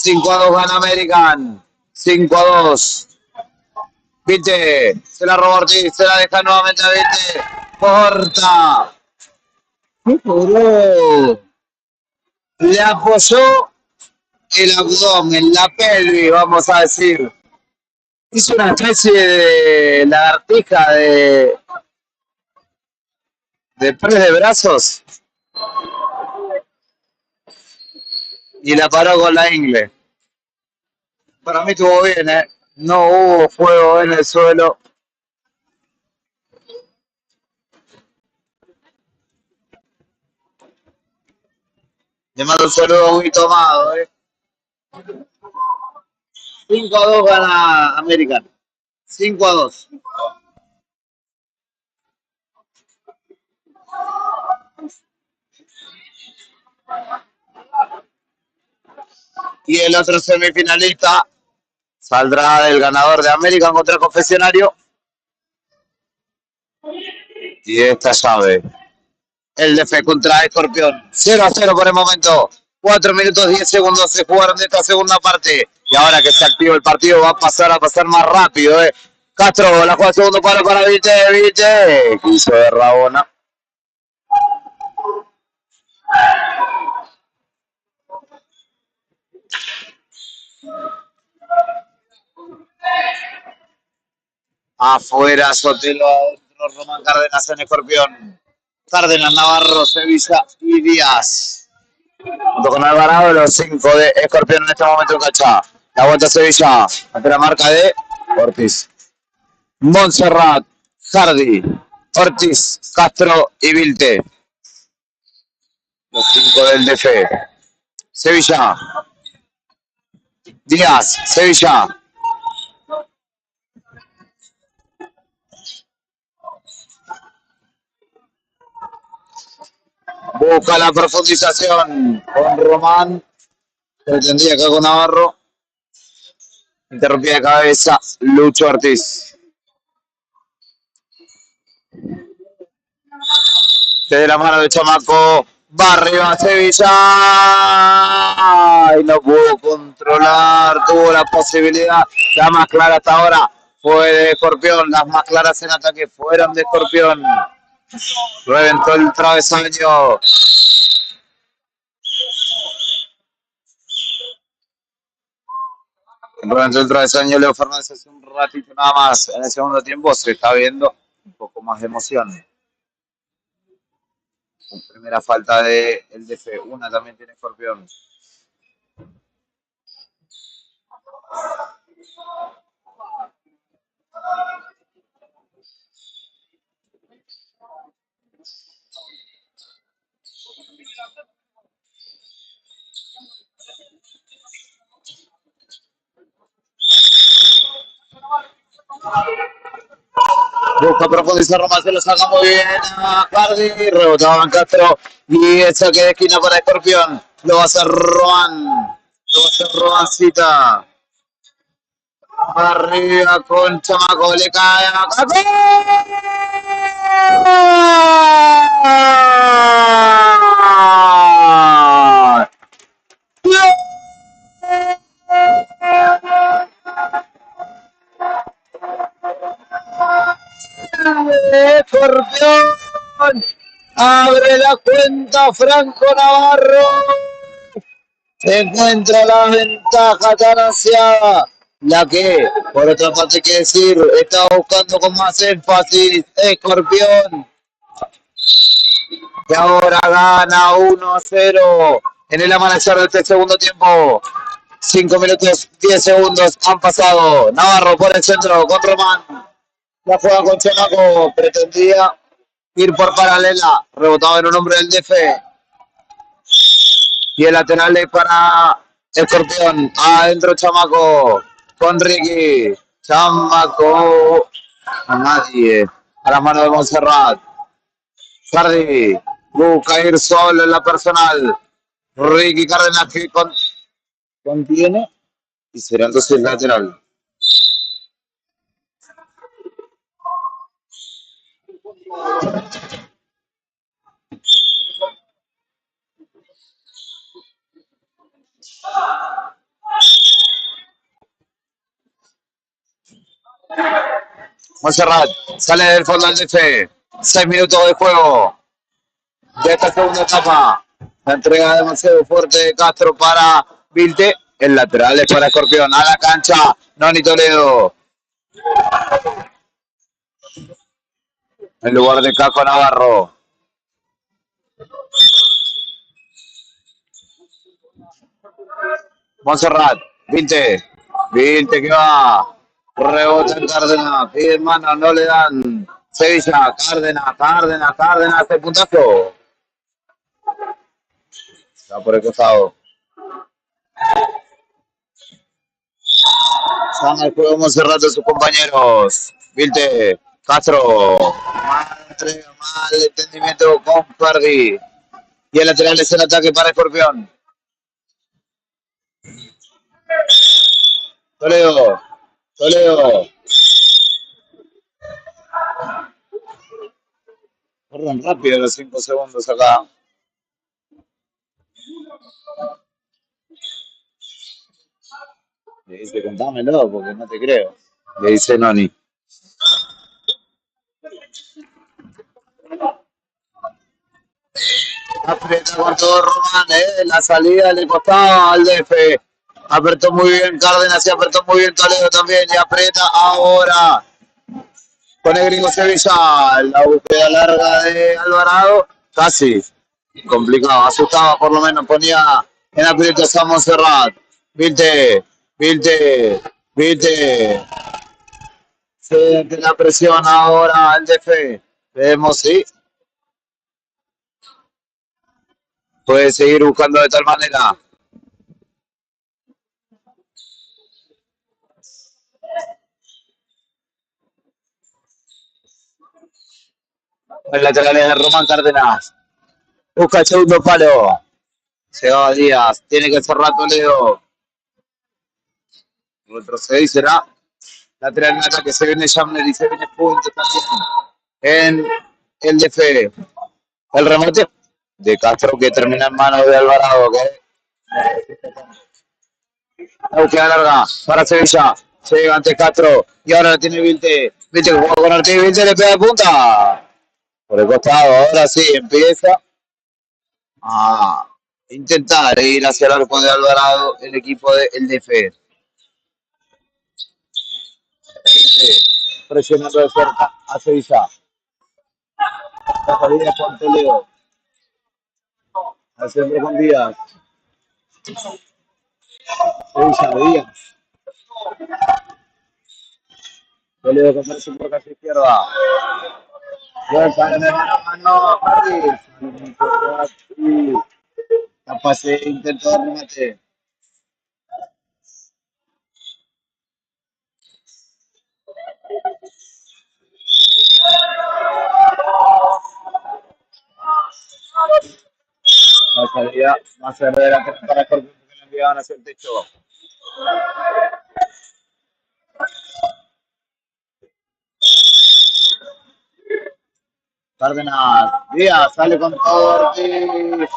5-2 gana American. 5-2. Vilte. Se la robó Ortiz. Se la deja nuevamente a Vilte. Corta. Le apoyó el abdomen, la pelvis, vamos a decir. Hizo una especie de lagartija de press de brazos y la paró con la ingle. Para mí estuvo bien, ¿eh? No hubo fuego en el suelo. Le mando un saludo muy tomado, ¿eh? 5-2 gana American. 5-2. Y el otro semifinalista saldrá del ganador de American contra el Confesionario. Y esta llave. El DF contra Escorpión. 0-0 por el momento. 4 minutos 10 segundos se jugaron de esta segunda parte. Y ahora que se activa el partido va a pasar más rápido. Castro la juega segundo palo para Vite. Vite. Quiso de Rabona. Afuera Sotelo, adentro Román Cárdenas en Escorpión. Cárdenas, Navarro, Sevilla y Díaz. Junto con Alvarado, los 5 de Escorpión en este momento en Cachá. La vuelta a Sevilla ante la marca de Ortiz. Montserrat, Hardy, Ortiz, Castro y Vilte. Los 5 del DF. Sevilla. Díaz, Sevilla. Busca la profundización con Román. Pretendía acá con Navarro. Interrumpía de cabeza Lucho Ortiz. De la mano de Chamaco. Va arriba Sevilla. Y no pudo controlar. Tuvo la posibilidad. La más clara hasta ahora fue de Escorpión. Las más claras en ataque fueron de Escorpión. Reventó el travesaño. Reventó el travesaño Leo Fernández hace un ratito nada más. En el segundo tiempo se está viendo un poco más de emoción. Primera falta de el DF. Una también tiene Escorpión. Busca profundizar Roma, se lo saca muy bien a Cardi, rebotaban Castro y el saque de esquina para Escorpión. Lo va a hacer Roman. Lo va a hacer Romancita. Arriba con Chamaco, le cae a Escorpión. Abre la cuenta Franco Navarro. Encuentra la ventaja tan ansiada. La que, por otra parte, hay que decir, está buscando con más énfasis Escorpión, que ahora gana 1-0 en el amanecer de este segundo tiempo. 5 minutos 10 segundos han pasado. Navarro por el centro con Román. La juega con Chamaco. Pretendía ir por paralela. Rebotado en un hombre del DF. Y el lateral es para Escorpión. Adentro Chamaco. Con Ricky. Chamaco. A nadie. A las manos de Montserrat. Cardi. Busca ir solo en la personal. Ricky Cárdenas que contiene. Y será entonces el lateral. Montserrat sale del fondo del DF. 6 minutos de juego de esta segunda etapa. La entrega demasiado fuerte de Castro para Vilte. El lateral es para Escorpión. A la cancha, Noni Toledo. En lugar de Caco Navarro. Montserrat, Vilte. Vilte que va. Rebota en Cárdenas. Pide mano, no le dan. Sevilla, Cárdenas, este puntazo. Está por el costado. Sana el juego Montserrat de sus compañeros. Vilte, Castro. Mal entendimiento con Cardi. Y el lateral es el ataque para Escorpión. Toledo. Corren rápido los 5 segundos acá. Le dice, contámelo porque no te creo. Le dice Noni. Aprieta con todo Román, la salida le costaba al DF. Apretó muy bien Cárdenas y apretó muy bien Toledo también. Y aprieta ahora con el gringo Sevilla. La búsqueda larga de Alvarado. Casi complicado. Asustaba por lo menos. Ponía en aprietos a Montserrat. Vilte. Siente la presión ahora el DF. Vemos si puede seguir buscando de tal manera. El lateral es de Román Cárdenas. Busca el segundo palo. Llegaba Díaz. Tiene que cerrar Toledo. Retrocede y será lateral en ataque. Se viene Jamner y se viene Puente también. En el DF. El remate de Castro que termina en manos de Alvarado. La búsqueda larga para Sevilla. Llega ante Castro. Y ahora la tiene Vilte. Vilte que juega con Ortiz. Vilte le pega de punta. Por el costado. Ahora sí empieza a intentar ir hacia el arco de Alvarado el equipo del DF. Presionando de cerca a Sevilla. La salida con Toledo. Al centro con Díaz. Sevilla de Díaz. Toledo que aparece por casi izquierda. Ya en la mano, Harry. Capaz de intento de remate. La salida más cerrera para Scorpion que le enviaban hacia el techo. Cárdenas, Díaz, sale con todo Ortiz.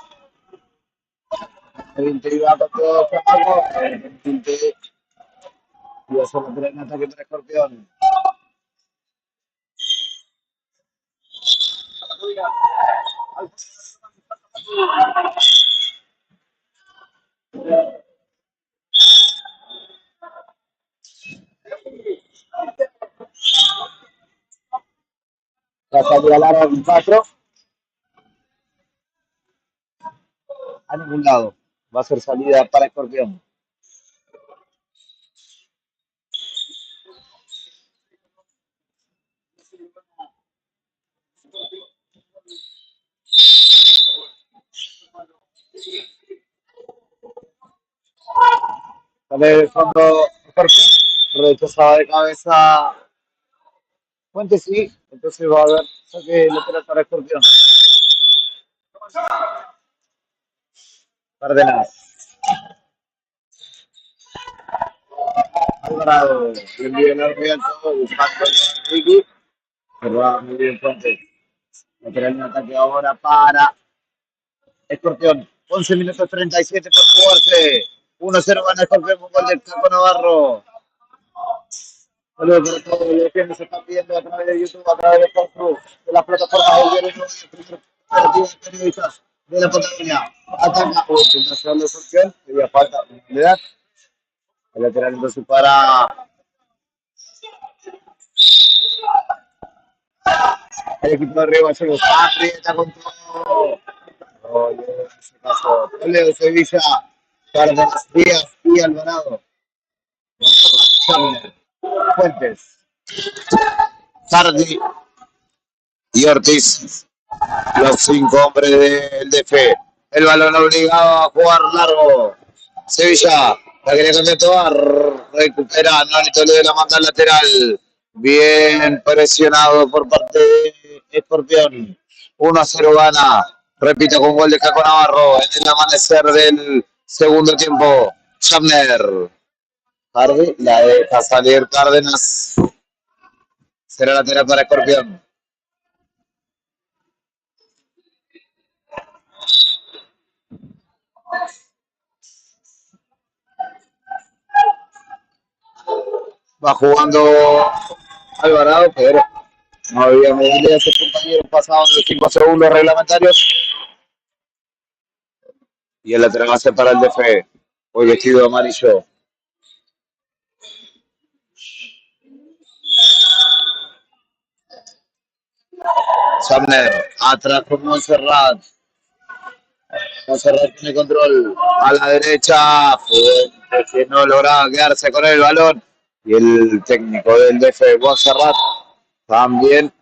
El 20 iba con todo Chamaco. El 20 iba solo por el ataque para Escorpión. La salida larga con 4 a ningún lado. Va a ser salida para Escorpión. Sale del fondo Escorpión. Rechazada de cabeza Fuentes, sí. Entonces va a haber saque lateral para Escorpión. Cárdenas. Alvarado. Le envía el movimiento buscando a Ricky. Pero va muy bien Fuentes. Lateral en ataque ahora para Escorpión. 11 minutos 37 por jugarse. 1-0 gana Escorpión con gol de Caco Navarro. Saludos para todos los que nos están viendo a través de YouTube, a través de Facebook, de las plataformas del diario de periodistas de la Patagonia. Ataca o internacional de Escorpión. Sería falta de edad. El lateral entonces para el equipo de Río Gallegos. Aprieta con todo. No, en ese caso, Toledo, Sevilla, Cárdenas, Díaz y Alvarado. Fuentes, Sardi y Ortiz. Los 5 hombres del DF. El balón obligado a jugar largo. Sevilla, la quería cambiar toda. Recupera Noni Toledo, la manda al lateral. Bien presionado por parte de Escorpión. 1-0 gana. Repito con gol de Caco Navarro en el amanecer del segundo tiempo. Shamner. Hardy la deja salir Cárdenas. Será lateral para Escorpión. Va jugando Alvarado, pero no había medida a sus compañeros pasados los 5 segundos reglamentarios. Y el lateral va a ser para el DF. Hoy vestido de amarillo. Samner, atrás con Montserrat. Montserrat tiene control a la derecha. Fuentes que no lograba quedarse con el balón. Y el técnico del DF, Montserrat, también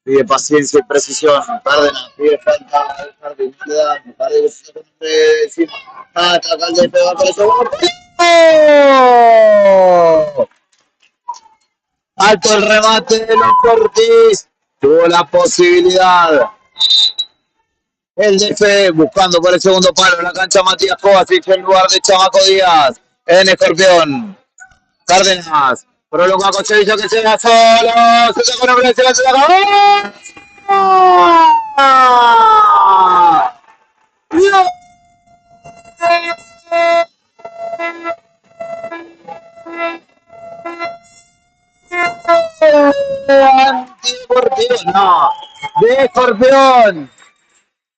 pide paciencia y precisión. Cárdenas pide falta al jardín. Le da, me parece que encima. Ataca el DF, va por el segundo. ¡Oh! Alto el remate de los Ortiz. Tuvo la posibilidad. El DF buscando por el segundo palo en la cancha Matías Kovacic en lugar de Chamaco Díaz. En Escorpión. Cárdenas. Prolonga con Sevilla que se va solo. Se sacó una vez, se la acabó. No, de Escorpión.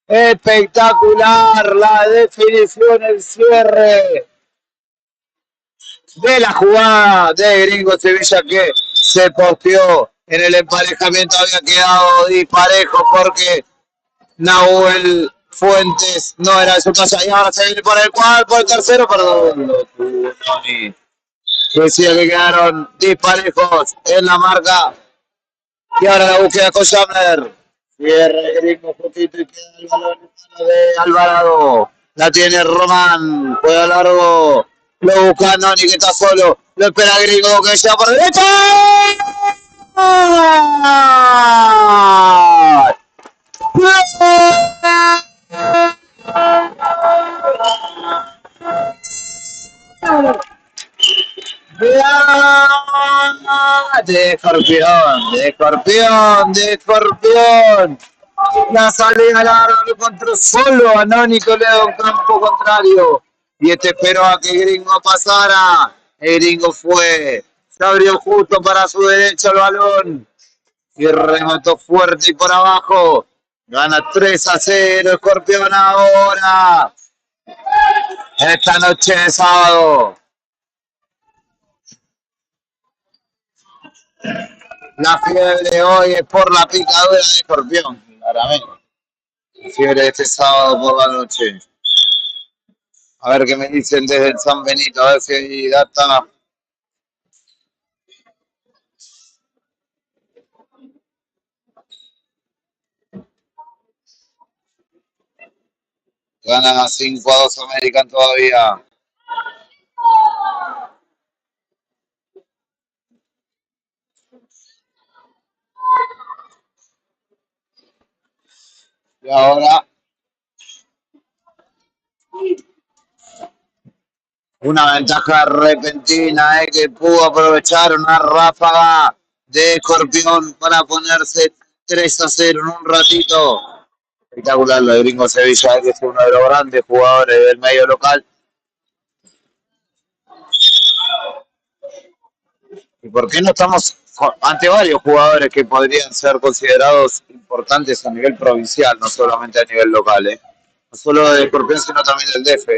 Espectacular la definición, el cierre de la jugada de Gringo Sevilla que se posteó en el emparejamiento. Había quedado disparejo porque Nahuel Fuentes no era de su casa y ahora se viene por el cuarto, por el tercero, perdón. Decía que quedaron disparejos en la marca. Y ahora la búsqueda con Shamner. Cierre Gringo poquito y queda el balón de Alvarado. La tiene Román. Juega largo. Lo busca Noni que está solo. Lo espera Gringo que llega por derecha. De escorpión, de escorpión, de escorpión. La salida larga lo encontró solo Anónico Leo en campo contrario. Y este esperó a que Gringo pasara. El Gringo fue. Se abrió justo para su derecha el balón. Y remató fuerte y por abajo. Gana 3-0 Escorpión ahora. Esta noche de sábado. La fiebre hoy es por la picadura de Escorpión. Claramente. La fiebre de este sábado por la noche. A ver qué me dicen desde el San Benito. A ver si hay data. Ganan 5-2 American todavía. Y ahora una ventaja repentina que pudo aprovechar una ráfaga de Escorpión para ponerse 3-0 en un ratito. Espectacular lo de Gringo Sevilla, que es uno de los grandes jugadores del medio local. ¿Y por qué no estamos ante varios jugadores que podrían ser considerados importantes a nivel provincial, no solamente a nivel local? No solo de Escorpión, sino también del DF.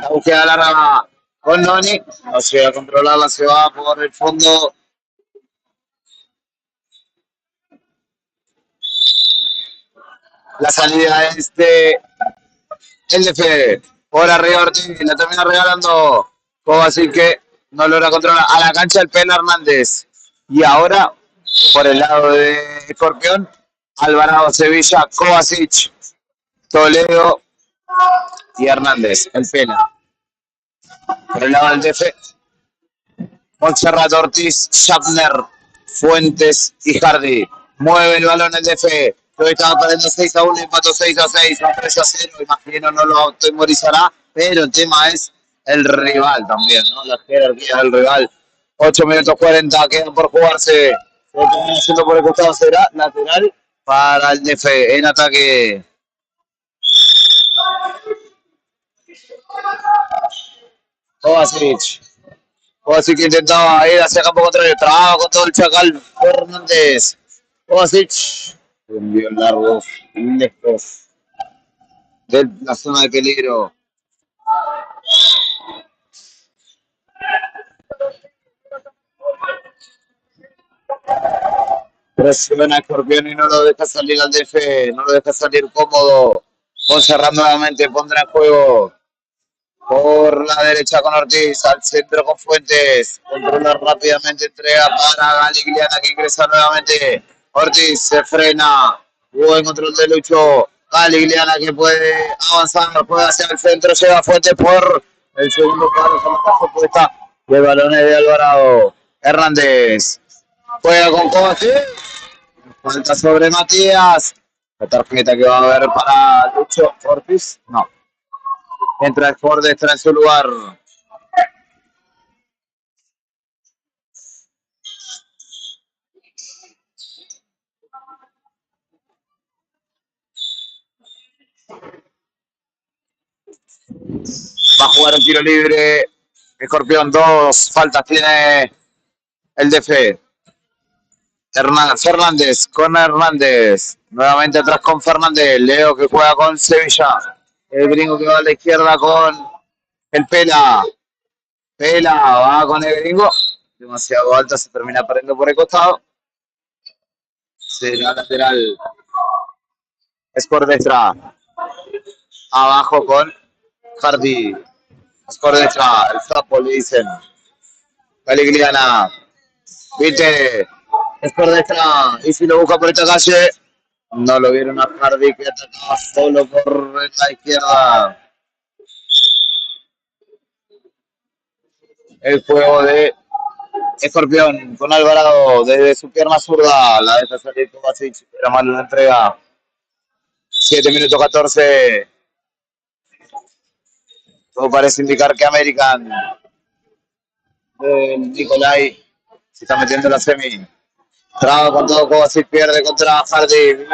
La búsqueda larga con Noni. No llega a controlarla, se va por el fondo. La salida es de el DF. Por arriba Ortiz, la termina regalando. Kovacic que no logra controlar a la cancha el Pela Hernández. Y ahora, por el lado de Escorpión, Alvarado, Sevilla, Kovacic, Toledo y Hernández, el Pela. Por el lado del DF, Montserrat, Ortiz, Schapner, Fuentes y Hardy. Mueve el balón el DF. Lo estaba perdiendo 6-1, empató 6-6, 3-0. Imagino no lo automorizará, pero el tema es el rival también, ¿no? La jerarquía del rival. 8 minutos 40 quedan por jugarse. Lo termina haciendo por el costado, será lateral para el DF en ataque. Kovacic. Kovacic que intentaba ir hacia campo contrario. Trababa con todo el Chacal Fernández. Kovacic. Envió largo, lejos de la zona de peligro. Presiona Escorpión y no lo deja salir al DF. No lo deja salir cómodo. Montserrat nuevamente pondrá en juego. Por la derecha con Ortiz, al centro con Fuentes. Controla rápidamente, entrega para Galigliana que ingresa nuevamente. Ortiz se frena. Buen control de Lucho. Galigliana que puede avanzar, puede hacia el centro. Llega Fuentes por el segundo palo. Con la puesta. Y el balón es de Alvarado. Hernández. Juega con Kovacic. Falta sobre Matías. La tarjeta que va a haber para Lucho Ortiz. No. Entra Ford, está en su lugar. Va a jugar el tiro libre. Escorpión, 2 faltas tiene el DF. Fernández con Hernández. Nuevamente atrás con Fernández. Leo que juega con Sevilla. El gringo que va a la izquierda con el Pela. Pela va con el gringo. Demasiado alta, se termina perdiendo por el costado. Será lateral. Es por detrás. Abajo con Hardy. Es por detrás. El Zapo le dicen. Galigliana. Vite. Es por detrás. Y si lo busca por esta calle. No lo vieron a Hardy que atacaba solo por la izquierda. El juego de Escorpión con Alvarado desde su pierna zurda. La deja salir Kovacic. Era mal la entrega. 7 minutos 14. Todo parece indicar que American Nicolai se está metiendo en la semi. Traba con todo Kovacic, pierde contra Hardy.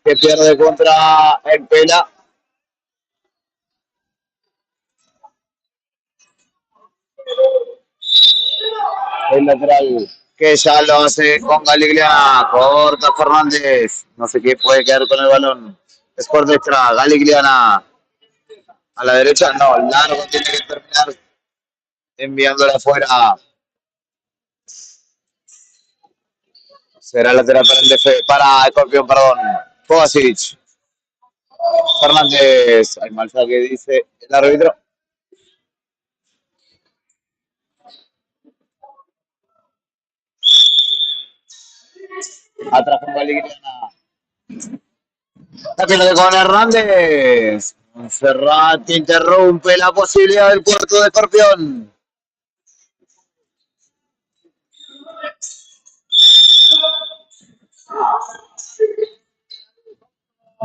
Que pierde contra el Pela. El lateral que ya lo hace con Galigliana. Corta Fernández. No sé qué puede quedar con el balón. Es por detrás. Galigliana a la derecha. No, largo tiene que terminar enviándola afuera. Será lateral para el DF, para Escorpión, perdón. Kovacic. Fernández. Hay mal que dice el árbitro. Atrás con Galigliana. Tackle con Hernández. Serrat interrumpe la posibilidad del cuarto de Escorpión.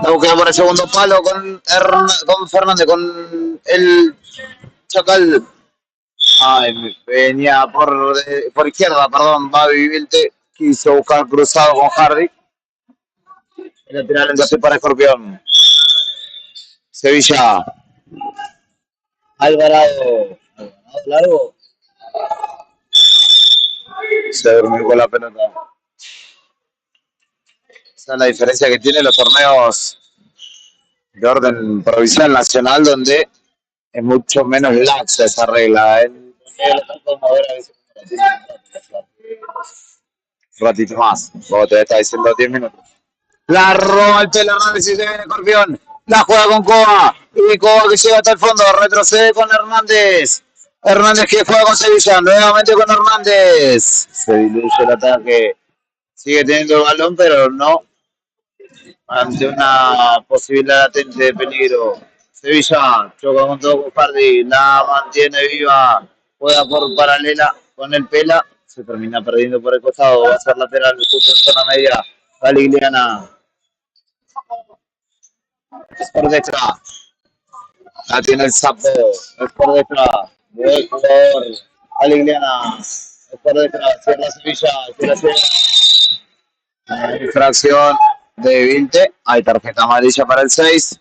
La búsqueda por el segundo palo con Fernández, con el Chacal. Ay, venía por izquierda, perdón, Babi Vilte. Quiso buscar cruzado con Hardy. El lateral entonces para Escorpión. Sevilla. Alvarado. Largo. Se durmió con la pelota. Esa es la diferencia que tienen los torneos de orden provincial nacional, donde es mucho menos laxa esa regla. Un ratito más, como te está diciendo 10 minutos. La roba el Pela Hernández y se viene Escorpión. La juega con Coba. Y Coba que llega hasta el fondo. Retrocede con Hernández. Hernández que juega con Sevilla. Nuevamente con Hernández. Se diluye el ataque. Sigue teniendo el balón, pero no ante una posibilidad latente de peligro. Sevilla choca con todo Hardy, la mantiene viva, juega por paralela con el Pela, se termina perdiendo por el costado, va a ser lateral justo en zona media. Galigliana es por detrás, la tiene el sapo, es por detrás, buen jugador. Galigliana es por detrás, cierra Sevilla, infracción de 20, hay tarjeta amarilla para el 6.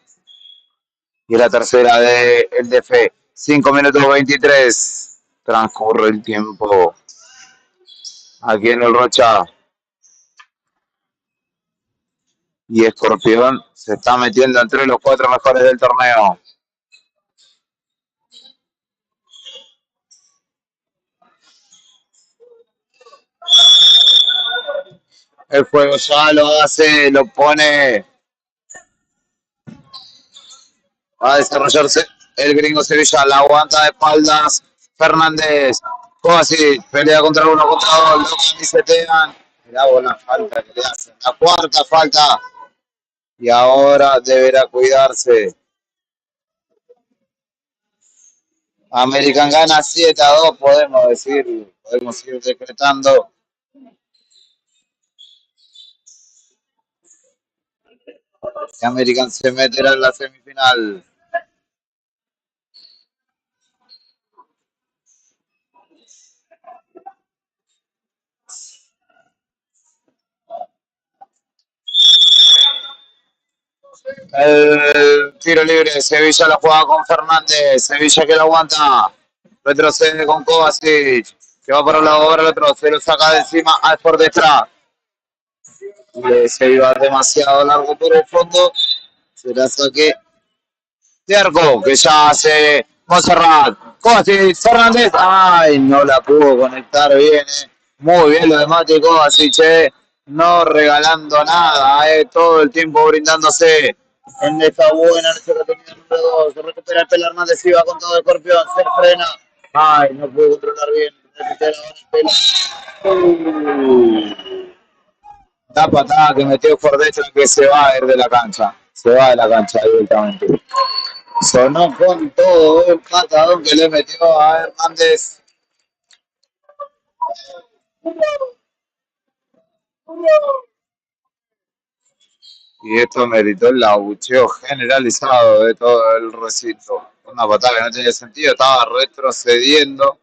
Y la tercera de el DF. 5 minutos 23. Transcurre el tiempo aquí en el Rocha. Y Escorpión se está metiendo entre los 4 mejores del torneo. El juego ya lo hace, lo pone a desarrollarse. El gringo Sevilla la aguanta de espaldas. Fernández. Así, pelea contra uno, contra dos. Lo camisetean. Mirá vos la falta que le hacen. La cuarta falta. Y ahora deberá cuidarse. American gana 7-2, podemos decir, podemos ir decretando. Que American se meterá en la semifinal. El tiro libre, Sevilla la juega con Fernández, Sevilla que lo aguanta, retrocede con Kovacic, que va para un lado, para el otro, se lo saca de encima, al por detrás. Se iba demasiado largo por el fondo, será saque de arco, que ya hace Monserrat, Kovacic, Fernández, ay, no la pudo conectar bien, muy bien lo de Mati Kovacic, no regalando nada, todo el tiempo brindándose en esta buena oportunidad número 2, se recupera el Pela Hernández y va con todo Escorpión, se frena, ay, no pudo controlar bien, la patada que metió por dentro que se va a ir de la cancha, se va de la cancha directamente. Sonó con todo el patadón que le metió a Hernández. Y esto meritó el abucheo generalizado de todo el recinto. Una patada que no tenía sentido, estaba retrocediendo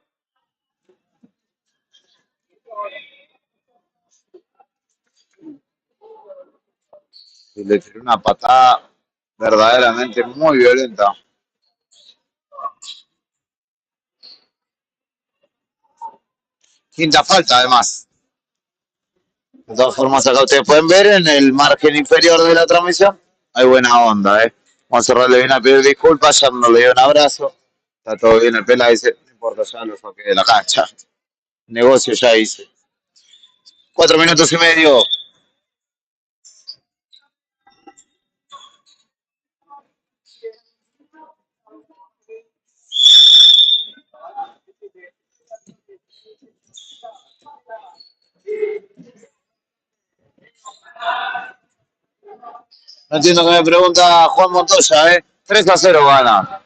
y le tiró una patada verdaderamente muy violenta. Quinta falta, además. De todas formas, acá ustedes pueden ver en el margen inferior de la transmisión. Hay buena onda, ¿eh? Monserrat le viene a pedir disculpas, ya no le dio un abrazo. Está todo bien, el pela dice, no importa, ya lo saqué de la cancha. Negocio ya hice. 4 minutos y medio. No entiendo que me pregunta Juan Montoya, ¿eh? 3-0 gana.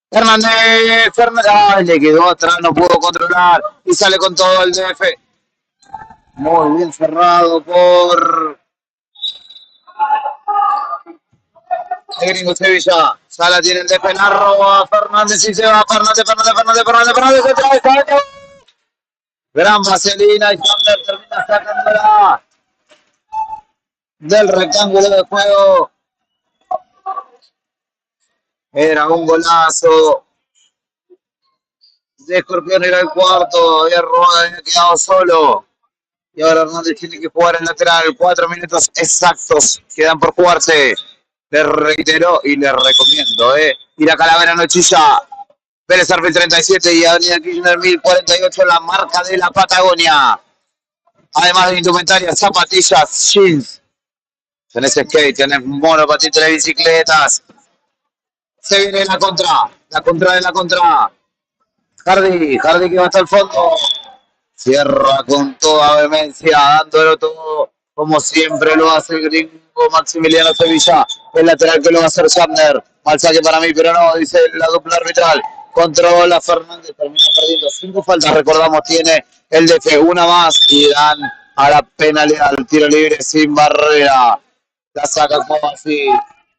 Fernández, ay, le quedó atrás, no pudo controlar y sale con todo el DF. Muy bien cerrado por el gringo Sevilla. Sala tiene el DF, la roba Fernández y se va. Fernández, se trae. Gran vaselina y Sander termina sacándola del rectángulo de juego. Era un golazo de Escorpión, era el cuarto. Había quedado solo. Y ahora Hernández tiene que jugar en lateral. 4 minutos exactos quedan por jugarse. Le reitero y le recomiendo, ir a Calavera Nochilla. Vélez Arfield 37 y Avenida Kirchner 1048, la marca de la Patagonia. Además de indumentaria, zapatillas, jeans. Tenés skate, tenés monopatín, tenés bicicletas. Se viene la contra de la contra. Hardy que va hasta el fondo. Cierra con toda vehemencia, dándolo todo, como siempre lo hace el gringo Maximiliano Sevilla. El lateral que lo va a hacer Sandner. Mal saque para mí, pero no, dice la dupla arbitral. Controla Fernández, termina perdiendo 5 faltas. Recordamos, tiene el DF, una más y dan a la penalidad, al tiro libre sin barrera. La saca como así.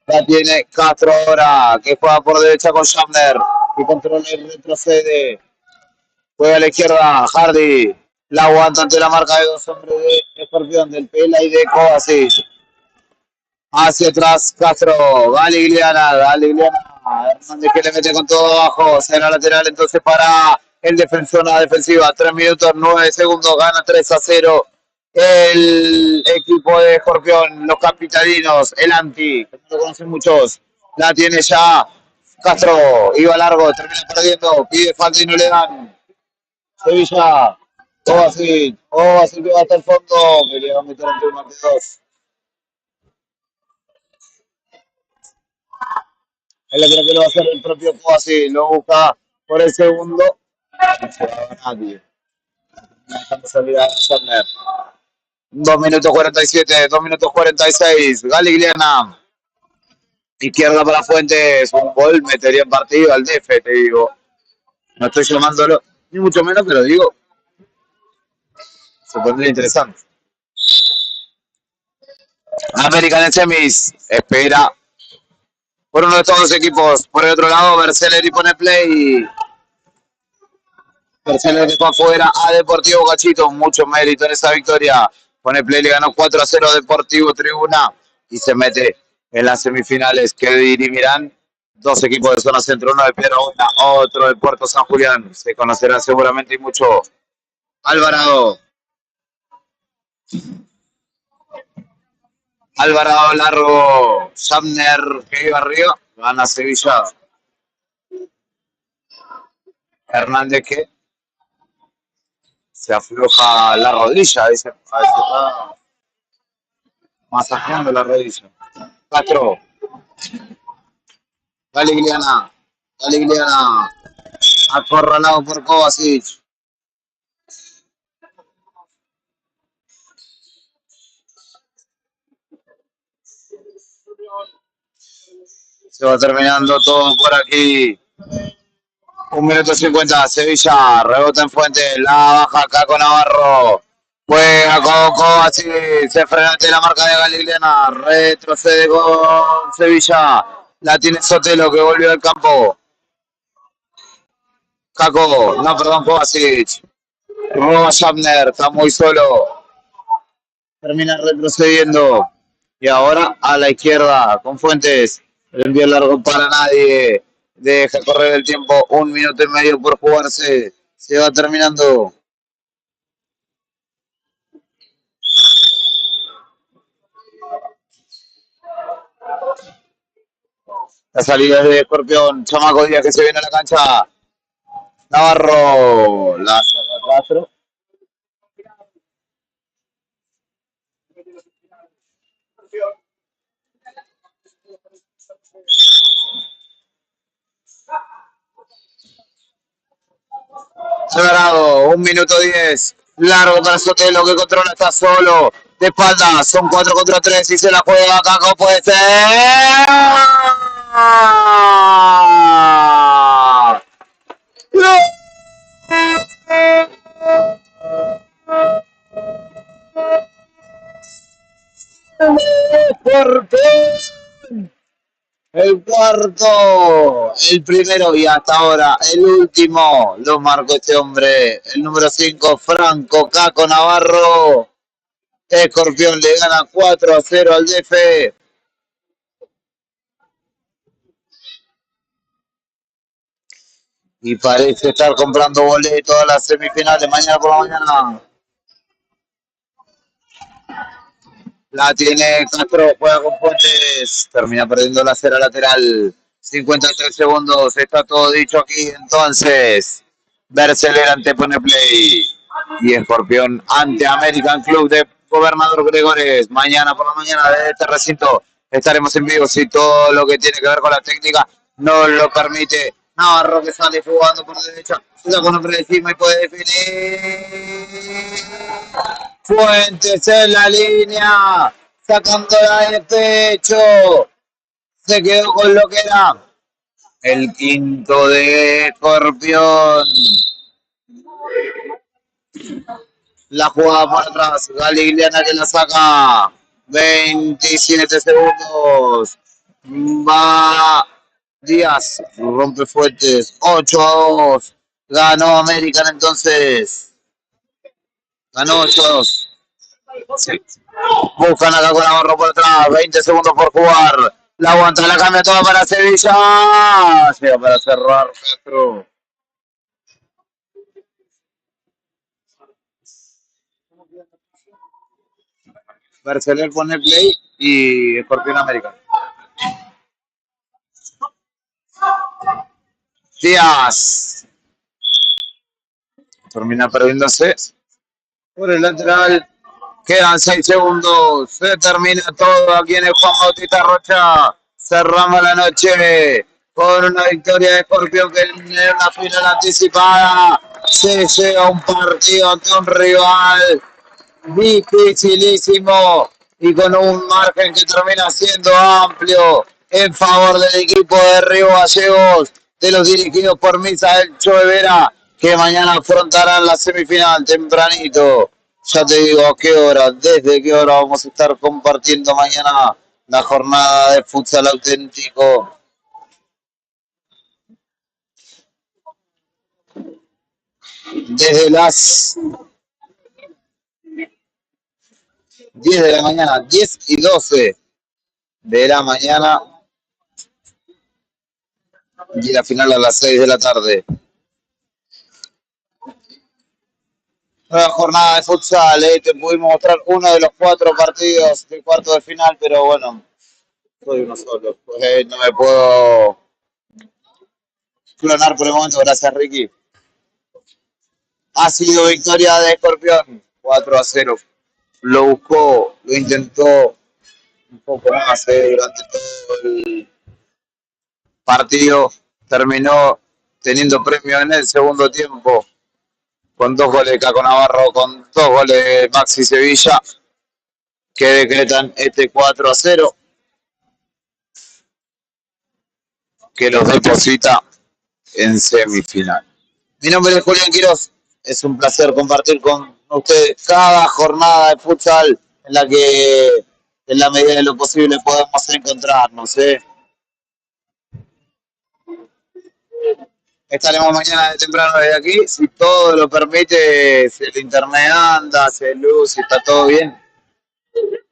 La tiene Castro ahora, que juega por derecha con Sandner. Y controla y retrocede. Juega a la izquierda, Hardy. La aguanta ante la marca de dos hombres de Escorpión, del Pela y de Kovacic. Hacia atrás, Castro. Galigliana. Hernández que le mete con todo abajo. Será lateral entonces para el defensor, la defensiva. 3 minutos, 9 segundos. Gana 3-0 el equipo de Escorpión. Los capitalinos, el anti, que no lo conocen muchos. La tiene ya Castro. Iba largo, termina perdiendo. Pide falta y no le dan. Sevilla, Kovacic que va hasta el fondo, que le va a meter entre uno ante dos. Es la que lo va a hacer el propio Kovacic, lo busca por el segundo. No se va a nadie. Dejando salir a Sandner. 2 minutos 47, 2 minutos 46. Galigliana. Izquierda para Fuentes. Un gol metería en partido al DF, te digo. No estoy llamándolo, ni mucho menos, pero digo, se pondría interesante. América en semis. Espera por uno de estos dos equipos. Por el otro lado, Berceleri pone play. Berceleri dejó afuera a Deportivo Cachito. Mucho mérito en esa victoria. Pone play, le ganó 4-0 Deportivo Tribuna y se mete en las semifinales que dirimirán dos equipos de zona centro, uno de Piedra Buena, otro de Puerto San Julián. Se conocerán seguramente y mucho. Alvarado. Alvarado largo. Sandner que iba arriba. Gana Sevilla. Hernández que se afloja la rodilla, dice, está masajeando la rodilla. Castro, Galigliana, acorralado por Kovacic. Se va terminando todo por aquí. 1 minuto 50, Sevilla, rebota en Fuentes, la baja acá con Navarro. Juega con Kovacic, se frena ante la marca de Galigliana, retrocede con Sevilla. La tiene Sotelo que volvió al campo. Caco, no, perdón, Kovacic. Roba Shamner, está muy solo. Termina retrocediendo. Y ahora a la izquierda con Fuentes. El envío largo para nadie. Deja correr el tiempo. 1 minuto y medio por jugarse. Se va terminando. La salida de Escorpión. Chamaco Díaz que se viene a la cancha. Navarro. La saca Castro. Sagrado, 1 minuto 10. Largo para Sotelo que controla, está solo. De espalda, son 4 contra 3 y se la juega. Caco puede ser. ¡Por el cuarto, el primero y hasta ahora el último lo marcó este hombre, el número 5, Franco Caco Navarro. Escorpión le gana 4-0 al DF. Y parece estar comprando boletos a las semifinales mañana por la mañana. La tiene Castro, juega con Fuentes, termina perdiendo la cera lateral. 53 segundos, está todo dicho aquí entonces. Berceler antepone play. Y Escorpión ante American Club de Gobernador Gregores. Mañana por la mañana de este recinto estaremos en vivo si todo lo que tiene que ver con la técnica nos lo permite. Navarro que sale jugando por derecha. Juega con hombre de encima y puede definir. Fuentes en la línea. Sacándola de pecho. Se quedó con lo que era el quinto de Escorpión. La jugada por atrás. Galigliana que la saca. 27 segundos. Va Díaz. Rompe Fuentes. 8-2. Ganó American entonces. Ganó 8-2. Sí. Buscan acá con Navarro por atrás. 20 segundos por jugar. La aguanta, la cambia toda para Sevilla. Llega para cerrar Castro. Berceler pone play y Escorpión América. Díaz. Termina perdiéndose por el lateral. Quedan 6 segundos. Se termina todo aquí en el Juan Bautista Rocha. Cerramos la noche con una victoria de Escorpión que en una final anticipada se llega a un partido ante un rival dificilísimo y con un margen que termina siendo amplio en favor del equipo de Río Gallegos, de los dirigidos por Misael Choevera, que mañana afrontarán la semifinal tempranito. Ya te digo a qué hora, desde qué hora vamos a estar compartiendo mañana la jornada de futsal auténtico. Desde las 10 de la mañana, 10 y 12 de la mañana, y la final a las 6 de la tarde. Nueva jornada de futsal, te pudimos mostrar uno de los 4 partidos del cuarto de final, pero bueno, soy uno solo. No me puedo clonar por el momento, gracias Ricky. Ha sido victoria de Escorpión, 4-0. Lo buscó, lo intentó un poco más durante todo el partido. Terminó teniendo premio en el segundo tiempo, con 2 goles de Caco Navarro, con 2 goles de Maxi Sevilla, que decretan este 4-0, que los deposita en semifinal. Mi nombre es Julián Quiroz. Es un placer compartir con ustedes cada jornada de futsal en la que, en la medida de lo posible, podemos encontrarnos. Estaremos mañana de temprano desde aquí. Si todo lo permite, si el internet anda, si hay luz, si está todo bien,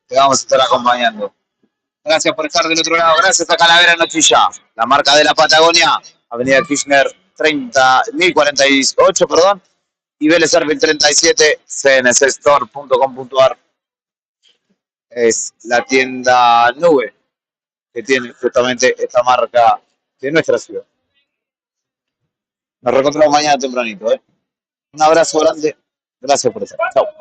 te vamos a estar acompañando. Gracias por estar del otro lado. Gracias a Calavera Nochilla, la marca de la Patagonia, Avenida Kirchner 1048, perdón, y Vélez Arfield 37, cnsstore.com.ar. Es la tienda nube que tiene justamente esta marca de nuestra ciudad. Nos reencontramos mañana tempranito. Un abrazo grande. Gracias por estar. Chao.